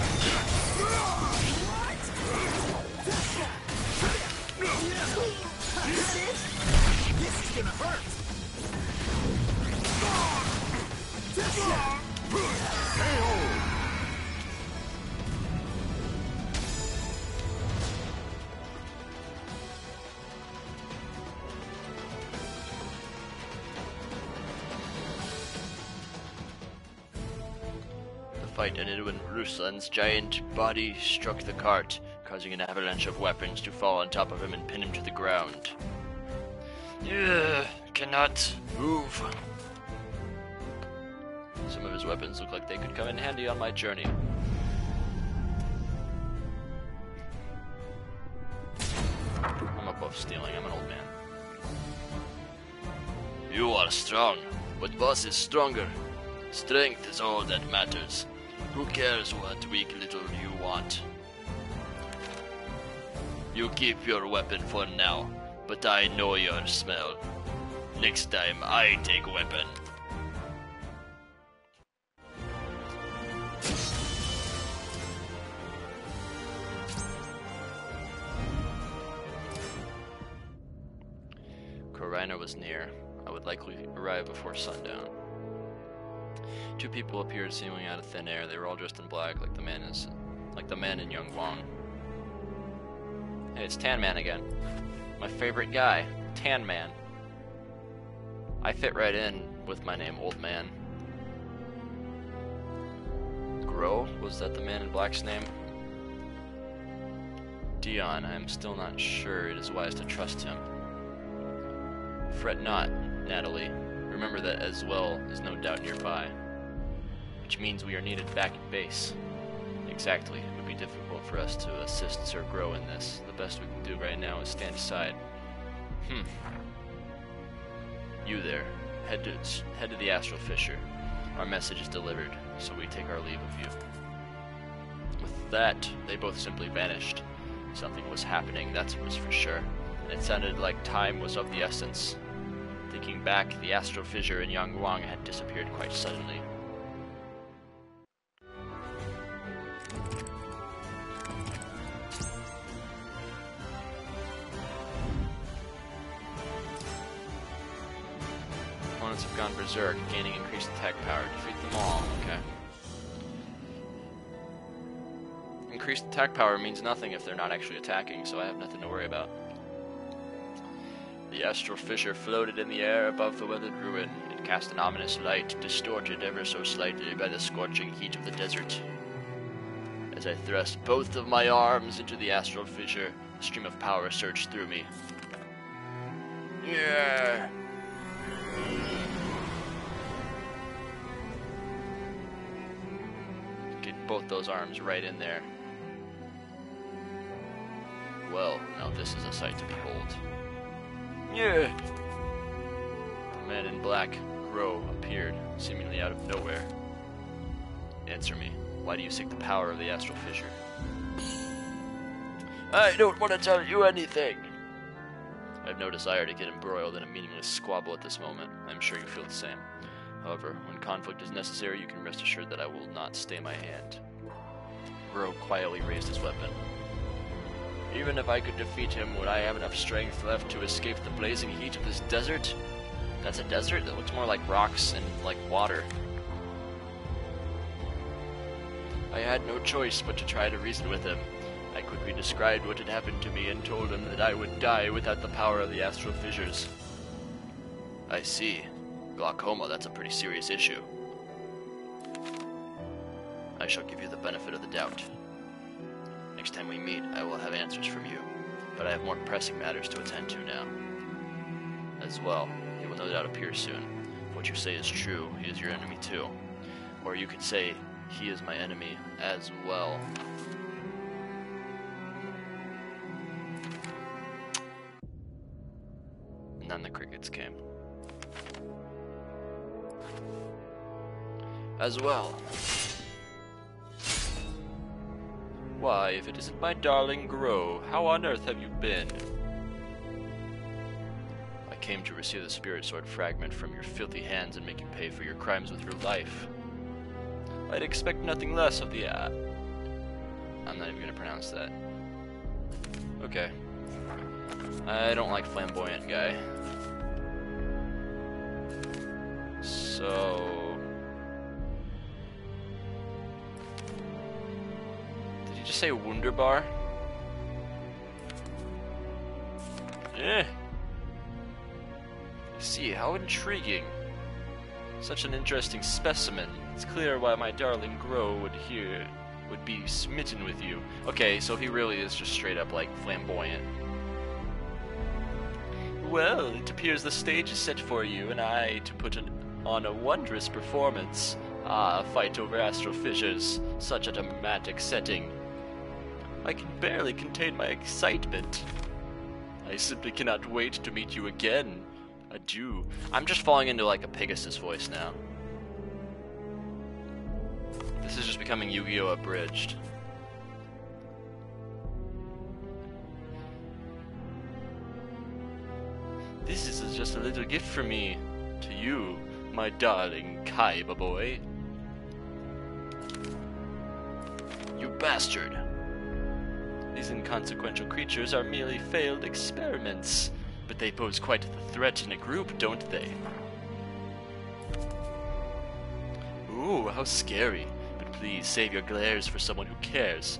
This is gonna hurt. The fight ended when Ruslan's giant body struck the cart, causing an avalanche of weapons to fall on top of him and pin him to the ground. Cannot move. Some of his weapons look like they could come in handy on my journey. I'm above stealing, I'm an old man. You are strong, but boss is stronger. Strength is all that matters. Who cares what weak little you want? You keep your weapon for now, but I know your smell. Next time I take weapon. Corina was near. I would likely arrive before sundown. Two people appeared seemingly out of thin air. They were all dressed in black, like the man in Young Wong. Hey, it's Tan Man again. My favorite guy, Tan Man. I fit right in with my name, Old Man. Gro, was that the man in black's name? Dion, I am still not sure it is wise to trust him. Fret not, Natalie. Remember that Aswell is no doubt nearby. Which means we are needed back at base. Exactly. It would be difficult for us to assist Sir Gro in this. The best we can do right now is stand aside. You there. Head to the Astral Fissure. Our message is delivered, so we take our leave of you. With that, they both simply vanished. Something was happening, that was for sure. It sounded like time was of the essence. Thinking back, the Astral Fissure in Yang Wang had disappeared quite suddenly. Opponents have gone berserk, gaining increased attack power. Defeat them all. Okay. Increased attack power means nothing if they're not actually attacking, so I have nothing to worry about. The Astral Fissure floated in the air above the weathered ruin. It cast an ominous light, distorted ever so slightly by the scorching heat of the desert. As I thrust both of my arms into the Astral Fissure, a stream of power surged through me. Yeah. Get both those arms right in there. Well, now this is a sight to behold. Yeah! The man in black, Grow, appeared, seemingly out of nowhere. Answer me. Why do you seek the power of the astral fissure? I don't want to tell you anything! I have no desire to get embroiled in a meaningless squabble at this moment. I'm sure you feel the same. However, when conflict is necessary, you can rest assured that I will not stay my hand. Grow quietly raised his weapon. Even if I could defeat him, would I have enough strength left to escape the blazing heat of this desert? That's a desert? That looks more like rocks and like water. I had no choice but to try to reason with him. I quickly described what had happened to me and told him that I would die without the power of the astral fissures. I see. Glaucoma, that's a pretty serious issue. I shall give you the benefit of the doubt. Next time we meet, I will have answers from you, but I have more pressing matters to attend to now. As well, he will no doubt appear soon. If what you say is true, he is your enemy too. Or you could say, he is my enemy as well. And then the crickets came. As well. Why, if it isn't my darling Grow, how on earth have you been? I came to receive the spirit sword fragment from your filthy hands and make you pay for your crimes with your life. I'd expect nothing less of the I'm not even gonna pronounce that. Okay. I don't like flamboyant guy. So... Did he just say Wunderbar? Eh. I see, how intriguing. Such an interesting specimen. It's clear why my darling Grow would be smitten with you. Okay, so he really is just straight up like flamboyant. Well, it appears the stage is set for you and I to put on a wondrous performance. Ah, a fight over astral fissures. Such a dramatic setting. I can barely contain my excitement. I simply cannot wait to meet you again. Adieu. I'm just falling into like a Pegasus voice now. This is just becoming Yu-Gi-Oh! Abridged. This is just a little gift from me to you, my darling Kaiba boy. You bastard! These inconsequential creatures are merely failed experiments, but they pose quite the threat in a group, don't they? Ooh, how scary. But please save your glares for someone who cares.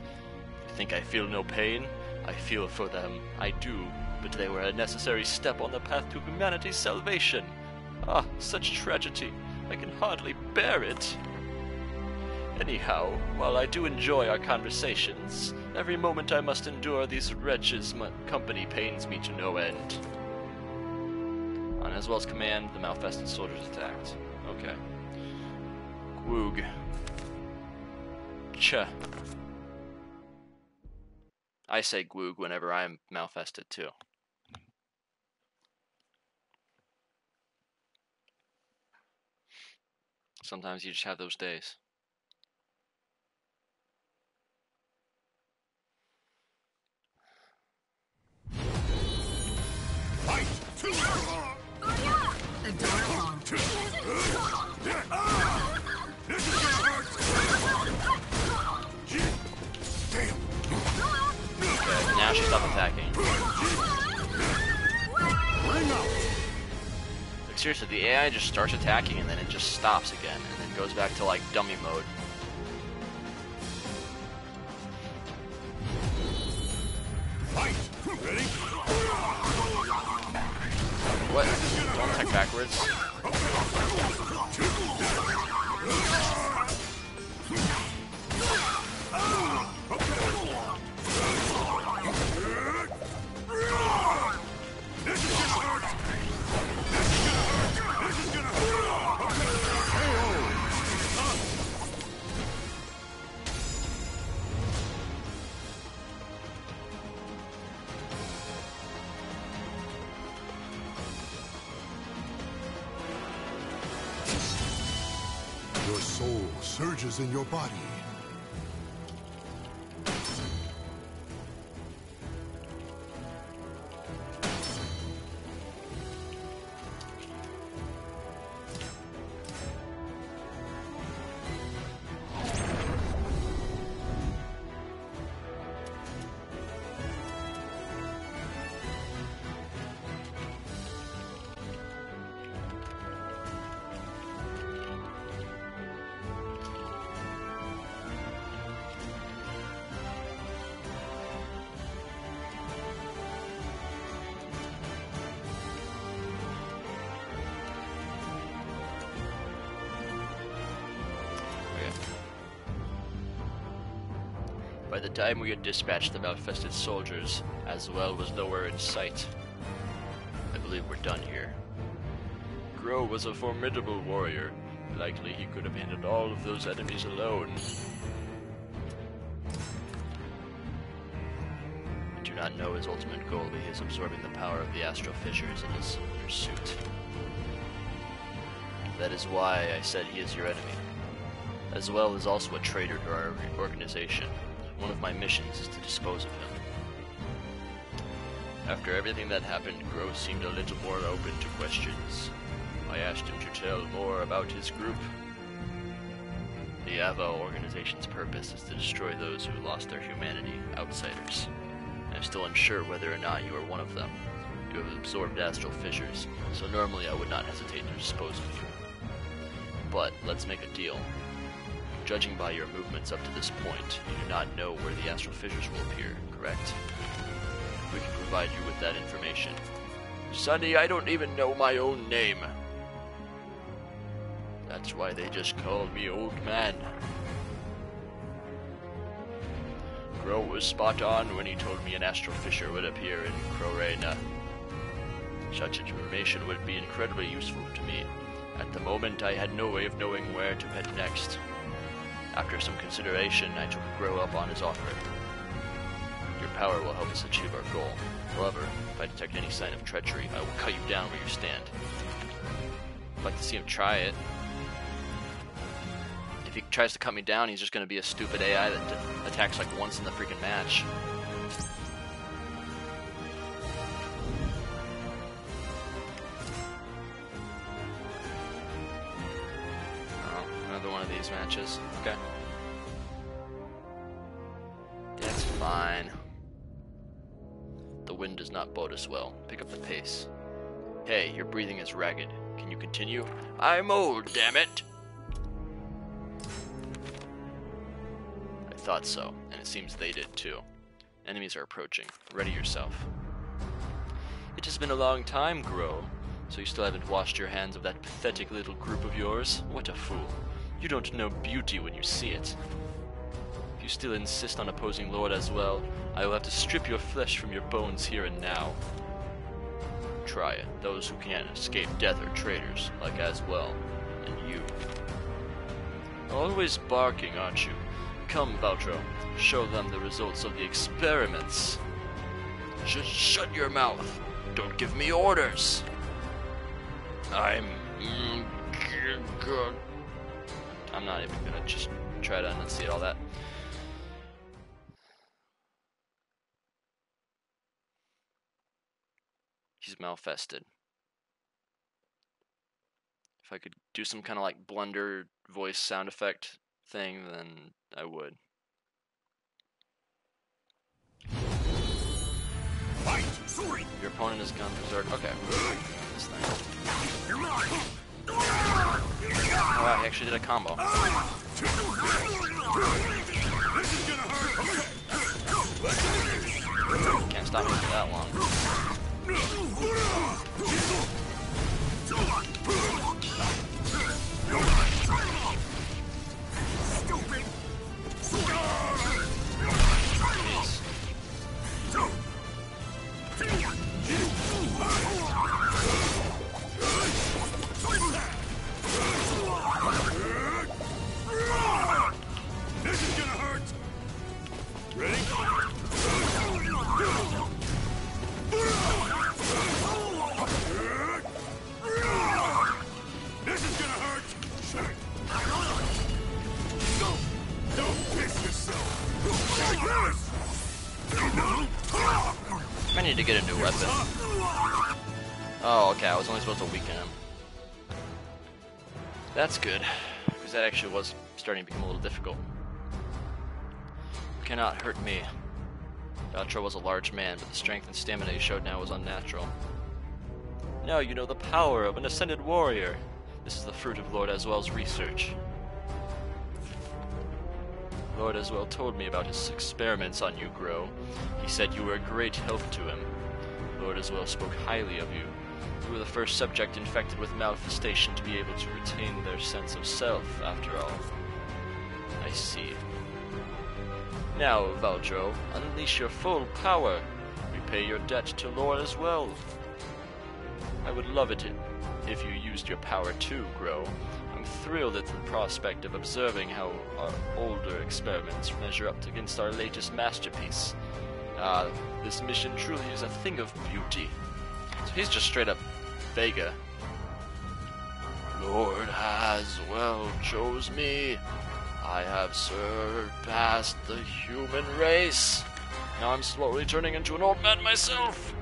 You think I feel no pain? I feel for them, I do, but they were a necessary step on the path to humanity's salvation. Ah, such tragedy. I can hardly bear it. Anyhow, while I do enjoy our conversations, every moment I must endure these wretches' company pains me to no end. On Aswell's command, the malfested soldiers attacked. Okay. Gwoog. Ch. I say Gwoog whenever I'm malfested too. Sometimes you just have those days. Fight! Adorable. This is gonna hurt! Damn! Okay, now she stopped attacking. Bring out! Like seriously, the AI just starts attacking and then it just stops again and then goes back to like dummy mode. Fight! Ready? What? Don't attack backwards. changes in your body. By the time we had dispatched the malfested soldiers, as well was nowhere in sight. I believe we're done here. Grow was a formidable warrior. Likely he could have handled all of those enemies alone. I do not know his ultimate goal, but he is absorbing the power of the astral fissures in his pursuit. That is why I said he is your enemy. As well as also a traitor to our organization. One of my missions is to dispose of him. After everything that happened, Grow seemed a little more open to questions. I asked him to tell more about his group. The Ava organization's purpose is to destroy those who lost their humanity, outsiders. I'm still unsure whether or not you are one of them. You have absorbed astral fissures, so normally I would not hesitate to dispose of you. But let's make a deal. Judging by your movements up to this point, you do not know where the astral fissures will appear, correct? We can provide you with that information. Sonny, I don't even know my own name. That's why they just called me Old Man. Grow was spot on when he told me an astral fissure would appear in Crorena. Such information would be incredibly useful to me. At the moment, I had no way of knowing where to head next. After some consideration, I took Grow up on his offer. Your power will help us achieve our goal. However, if I detect any sign of treachery, I will cut you down where you stand. I'd like to see him try it. If he tries to cut me down, he's just going to be a stupid AI that attacks like once in the freaking match. Another one of these matches. Okay. Yeah, it's fine. The wind does not bode us well. Pick up the pace. Hey, your breathing is ragged. Can you continue? I'm old, damn it! I thought so, and it seems they did too. Enemies are approaching. Ready yourself. It has been a long time, Grow. So you still haven't washed your hands of that pathetic little group of yours? What a fool. You don't know beauty when you see it. If you still insist on opposing Lord as well, I will have to strip your flesh from your bones here and now. Try it. Those who can't escape death are traitors, like as well. And you. Always barking, aren't you? Come, Valtro. Show them the results of the experiments. Just shut your mouth. Don't give me orders. I'm not even gonna just try to enunciate all that. He's malfested. If I could do some kind of like blunder voice sound effect thing, then I would. Your opponent has gone berserk. Okay. This thing. You're mine. Oh wow, he actually did a combo. Can't stop him for that long. This is gonna hurt. Ready? This is gonna hurt. I need to get a new weapon. Oh, okay, I was only supposed to weaken him. That's good, because that actually was starting to become a little difficult. You cannot hurt me. Valtro was a large man, but the strength and stamina he showed now was unnatural. Now you know the power of an ascended warrior. This is the fruit of Lord Aswell's research. Lord Aswell told me about his experiments on you, Grow. He said you were a great help to him. Lord Aswell spoke highly of you. You were the first subject infected with malfestation to be able to retain their sense of self, after all. I see. Now, Valtro, unleash your full power. Repay your debt to Lord Aswell. I would love it if you used your power too, Grow. I'm thrilled at the prospect of observing how our older experiments measure up against our latest masterpiece. This mission truly is a thing of beauty. So he's just straight up Vega. Lord Aswell chose me. I have surpassed the human race. Now I'm slowly turning into an old man myself.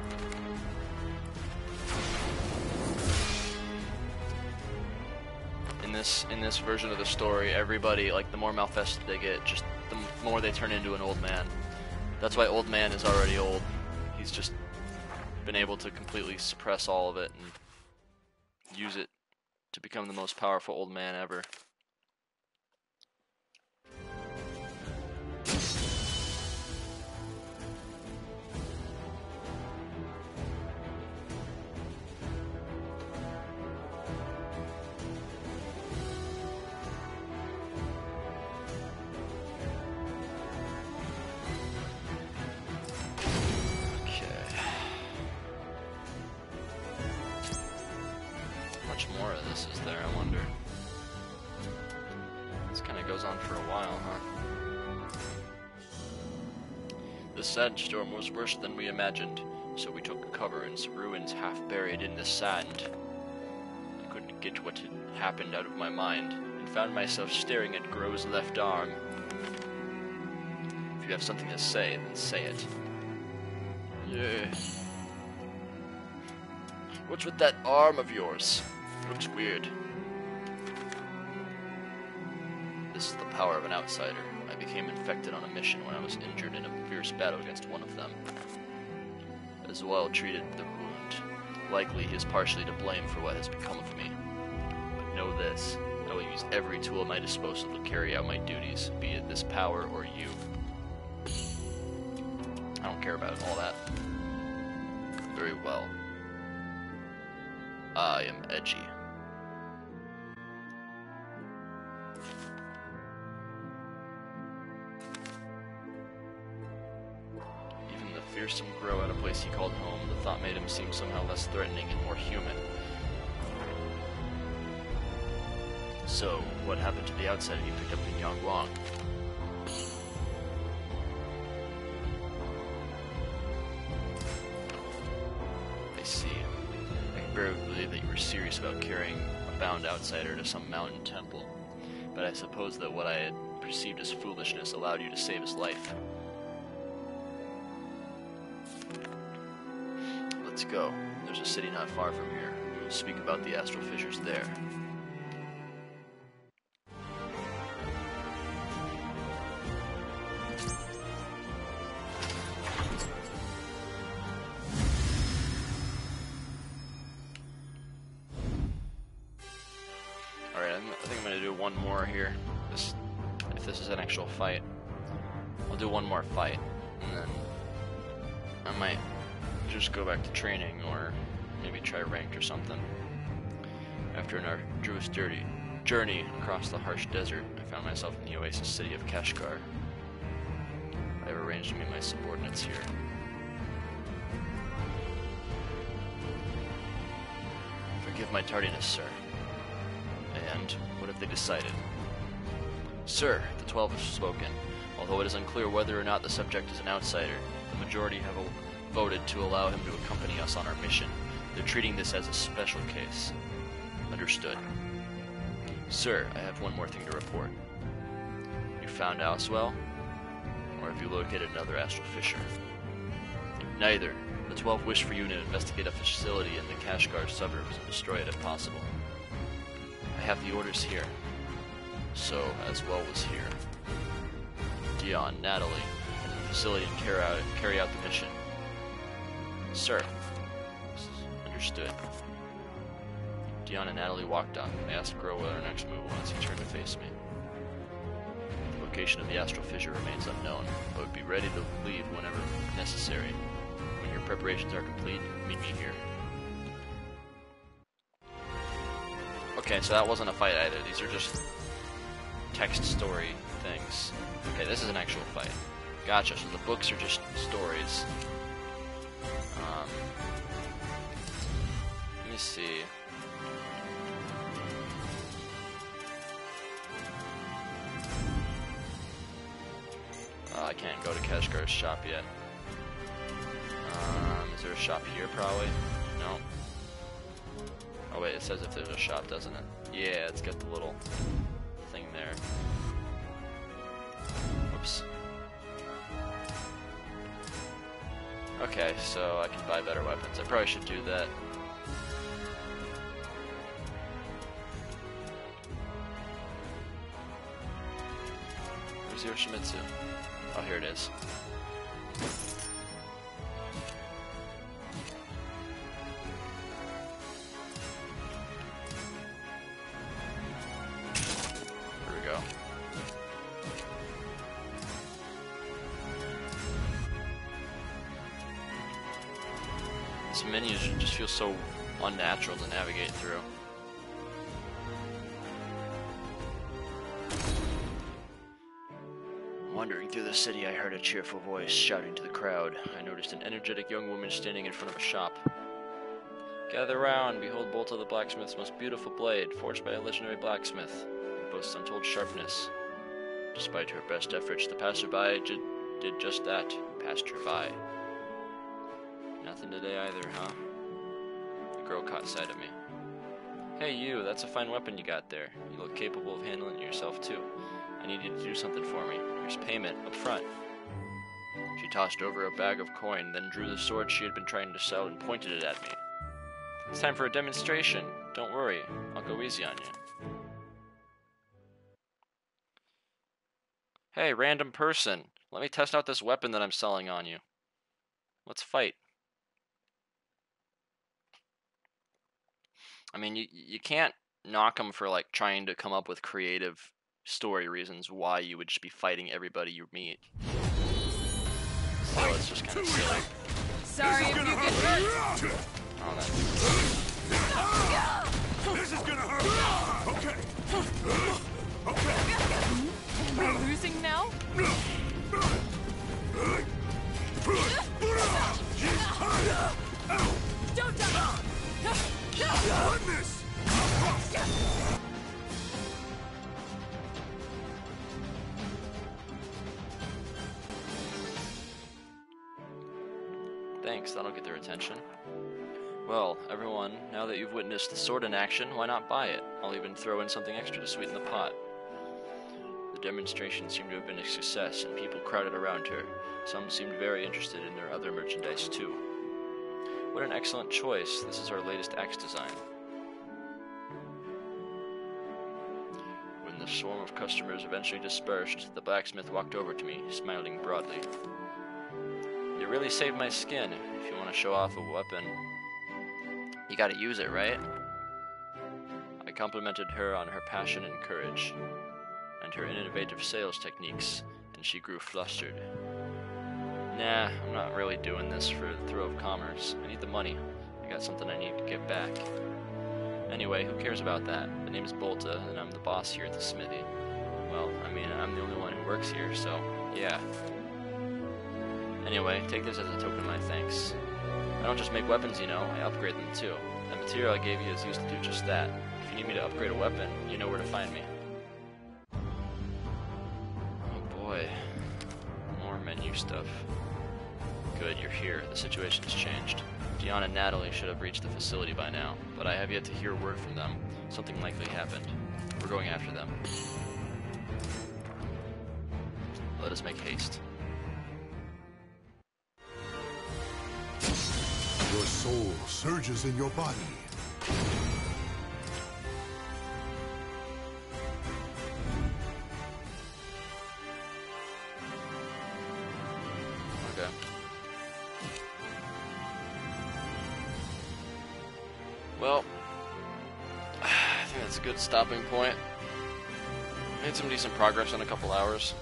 In this version of the story, everybody, like, the more malfested they get, just the more they turn into an old man. That's why Old Man is already old. He's just been able to completely suppress all of it and use it to become the most powerful old man ever. More of this is there, I wonder. This kind of goes on for a while, huh? The sandstorm was worse than we imagined, so we took cover in some ruins half buried in the sand. I couldn't get what had happened out of my mind, and found myself staring at Grow's left arm. If you have something to say, then say it. Yeah. What's with that arm of yours? It looks weird. This is the power of an outsider. I became infected on a mission when I was injured in a fierce battle against one of them. Aswell treated the wound. Likely he is partially to blame for what has become of me. But know this, I will use every tool at my disposal to carry out my duties, be it this power or you. I don't care about all that. Very well. I am edgy. Even the fearsome Grow at a place he called home, the thought made him seem somehow less threatening and more human. So, what happened to the outsider you picked up in Yangguang? I see. I can barely believe that you were serious about carrying a bound outsider to some mountain temple, but I suppose that what I had perceived as foolishness allowed you to save his life. Let's go. There's a city not far from here. We will speak about the astral fissures there. I think I'm going to do one more here. If this is an actual fight, I'll do one more fight, and then I might just go back to training, or maybe try ranked or something. After an arduous journey across the harsh desert, I found myself in the oasis city of Kashgar. I have arranged to meet my subordinates here. Forgive my tardiness, sir. And what have they decided? Sir, the 12 have spoken. Although it is unclear whether or not the subject is an outsider, the majority have voted to allow him to accompany us on our mission. They're treating this as a special case. Understood. Sir, I have one more thing to report. You found Aswell? Or have you located another astral fissure? Neither. The 12 wish for you to investigate a facility in the Kashgar suburbs and destroy it if possible. I have the orders here. So, as well was here. Dion, Natalie, and the facility to carry out the mission. Sir. Understood. Dion and Natalie walked on. I asked Grow what our next move was. He turned to face me. The location of the astral fissure remains unknown, but would be ready to leave whenever necessary. When your preparations are complete, meet me here. Okay, so that wasn't a fight either. These are just text story things. Okay, this is an actual fight. Gotcha, so the books are just stories. Let me see. I can't go to Kashgar's shop yet. Is there a shop here, probably? No. Oh wait, it says if there's a shop, doesn't it? Yeah, it's got the little thing there. Whoops. Okay, so I can buy better weapons. I probably should do that. Where's Yoshimitsu? Oh, here it is. Here we go. This menu just feels so unnatural to navigate through. Wandering through the city, I heard a cheerful voice shouting to the crowd. I noticed an energetic young woman standing in front of a shop. Gather round, behold Bolta the blacksmith's most beautiful blade, forged by a legendary blacksmith. It boasts untold sharpness. Despite her best efforts, the passerby did just that, passed her by. Nothing today either, huh? The girl caught sight of me. Hey you, that's a fine weapon you got there. You look capable of handling it yourself too. I need you to do something for me. Here's payment, up front. She tossed over a bag of coin, then drew the sword she had been trying to sell and pointed it at me. It's time for a demonstration. Don't worry, I'll go easy on you. Hey, random person. Let me test out this weapon that I'm selling on you. Let's fight. I mean, you can't knock them for, like, trying to come up with creative story reasons why you would just be fighting everybody you meet. So it's just kind of silly. Sorry if you get hurt. Oh, This is gonna hurt. Okay. Okay. We're losing now? Don't die! Goodness! Thanks, that'll get their attention. Well, everyone, now that you've witnessed the sword in action, why not buy it? I'll even throw in something extra to sweeten the pot. The demonstration seemed to have been a success, and people crowded around her. Some seemed very interested in their other merchandise, too. What an excellent choice. This is our latest axe design. When the swarm of customers eventually dispersed, the blacksmith walked over to me, smiling broadly. You really saved my skin. If you want to show off a weapon, you gotta use it, right? I complimented her on her passion and courage, and her innovative sales techniques, and she grew flustered. Nah, I'm not really doing this for the thrill of commerce. I need the money. I got something I need to give back. Anyway, who cares about that? The name's Bolta, and I'm the boss here at the smithy. Well, I mean, I'm the only one who works here, so yeah. Anyway, take this as a token of my thanks. I don't just make weapons, you know, I upgrade them too. The material I gave you is used to do just that. If you need me to upgrade a weapon, you know where to find me. Oh boy. More menu stuff. Good, you're here. The situation has changed. Dion and Natalie should have reached the facility by now, but I have yet to hear word from them. Something likely happened. We're going after them. Let us make haste. Your soul surges in your body. Okay. Well, I think that's a good stopping point. Made some decent progress in a couple hours.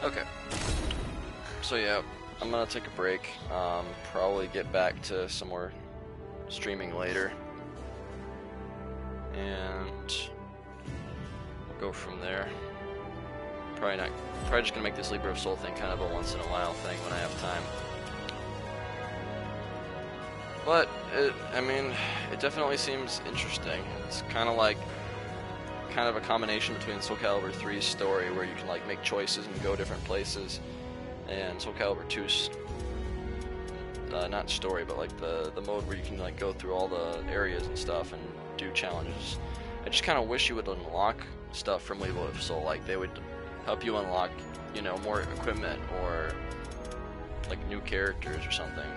Okay. So yeah, I'm gonna take a break. Probably get back to some more streaming later, and go from there. Probably just gonna make this Libra of Soul thing kind of a once in a while thing when I have time. But I mean, it definitely seems interesting. It's kind of a combination between Soul Calibur 3's story, where you can like make choices and go different places, and Soul Calibur 2's not story, but like the mode where you can like go through all the areas and stuff and do challenges. I just kind of wish you would unlock stuff from Libra of Soul, like they would help you unlock, you know, more equipment or like new characters or something.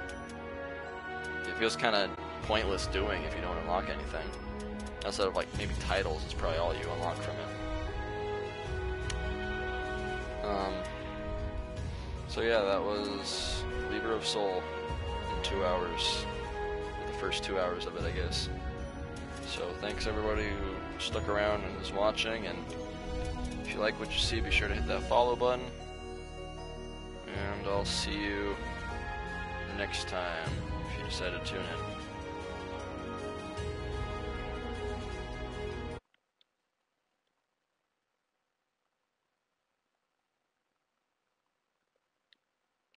It feels kind of pointless doing if you don't unlock anything. Outside of like maybe titles is probably all you unlock from it. So yeah, that was Libra of Soul in 2 hours. The first 2 hours of it, I guess. So thanks everybody who stuck around and is watching, and if you like what you see, be sure to hit that follow button. And I'll see you next time if you decide to tune in.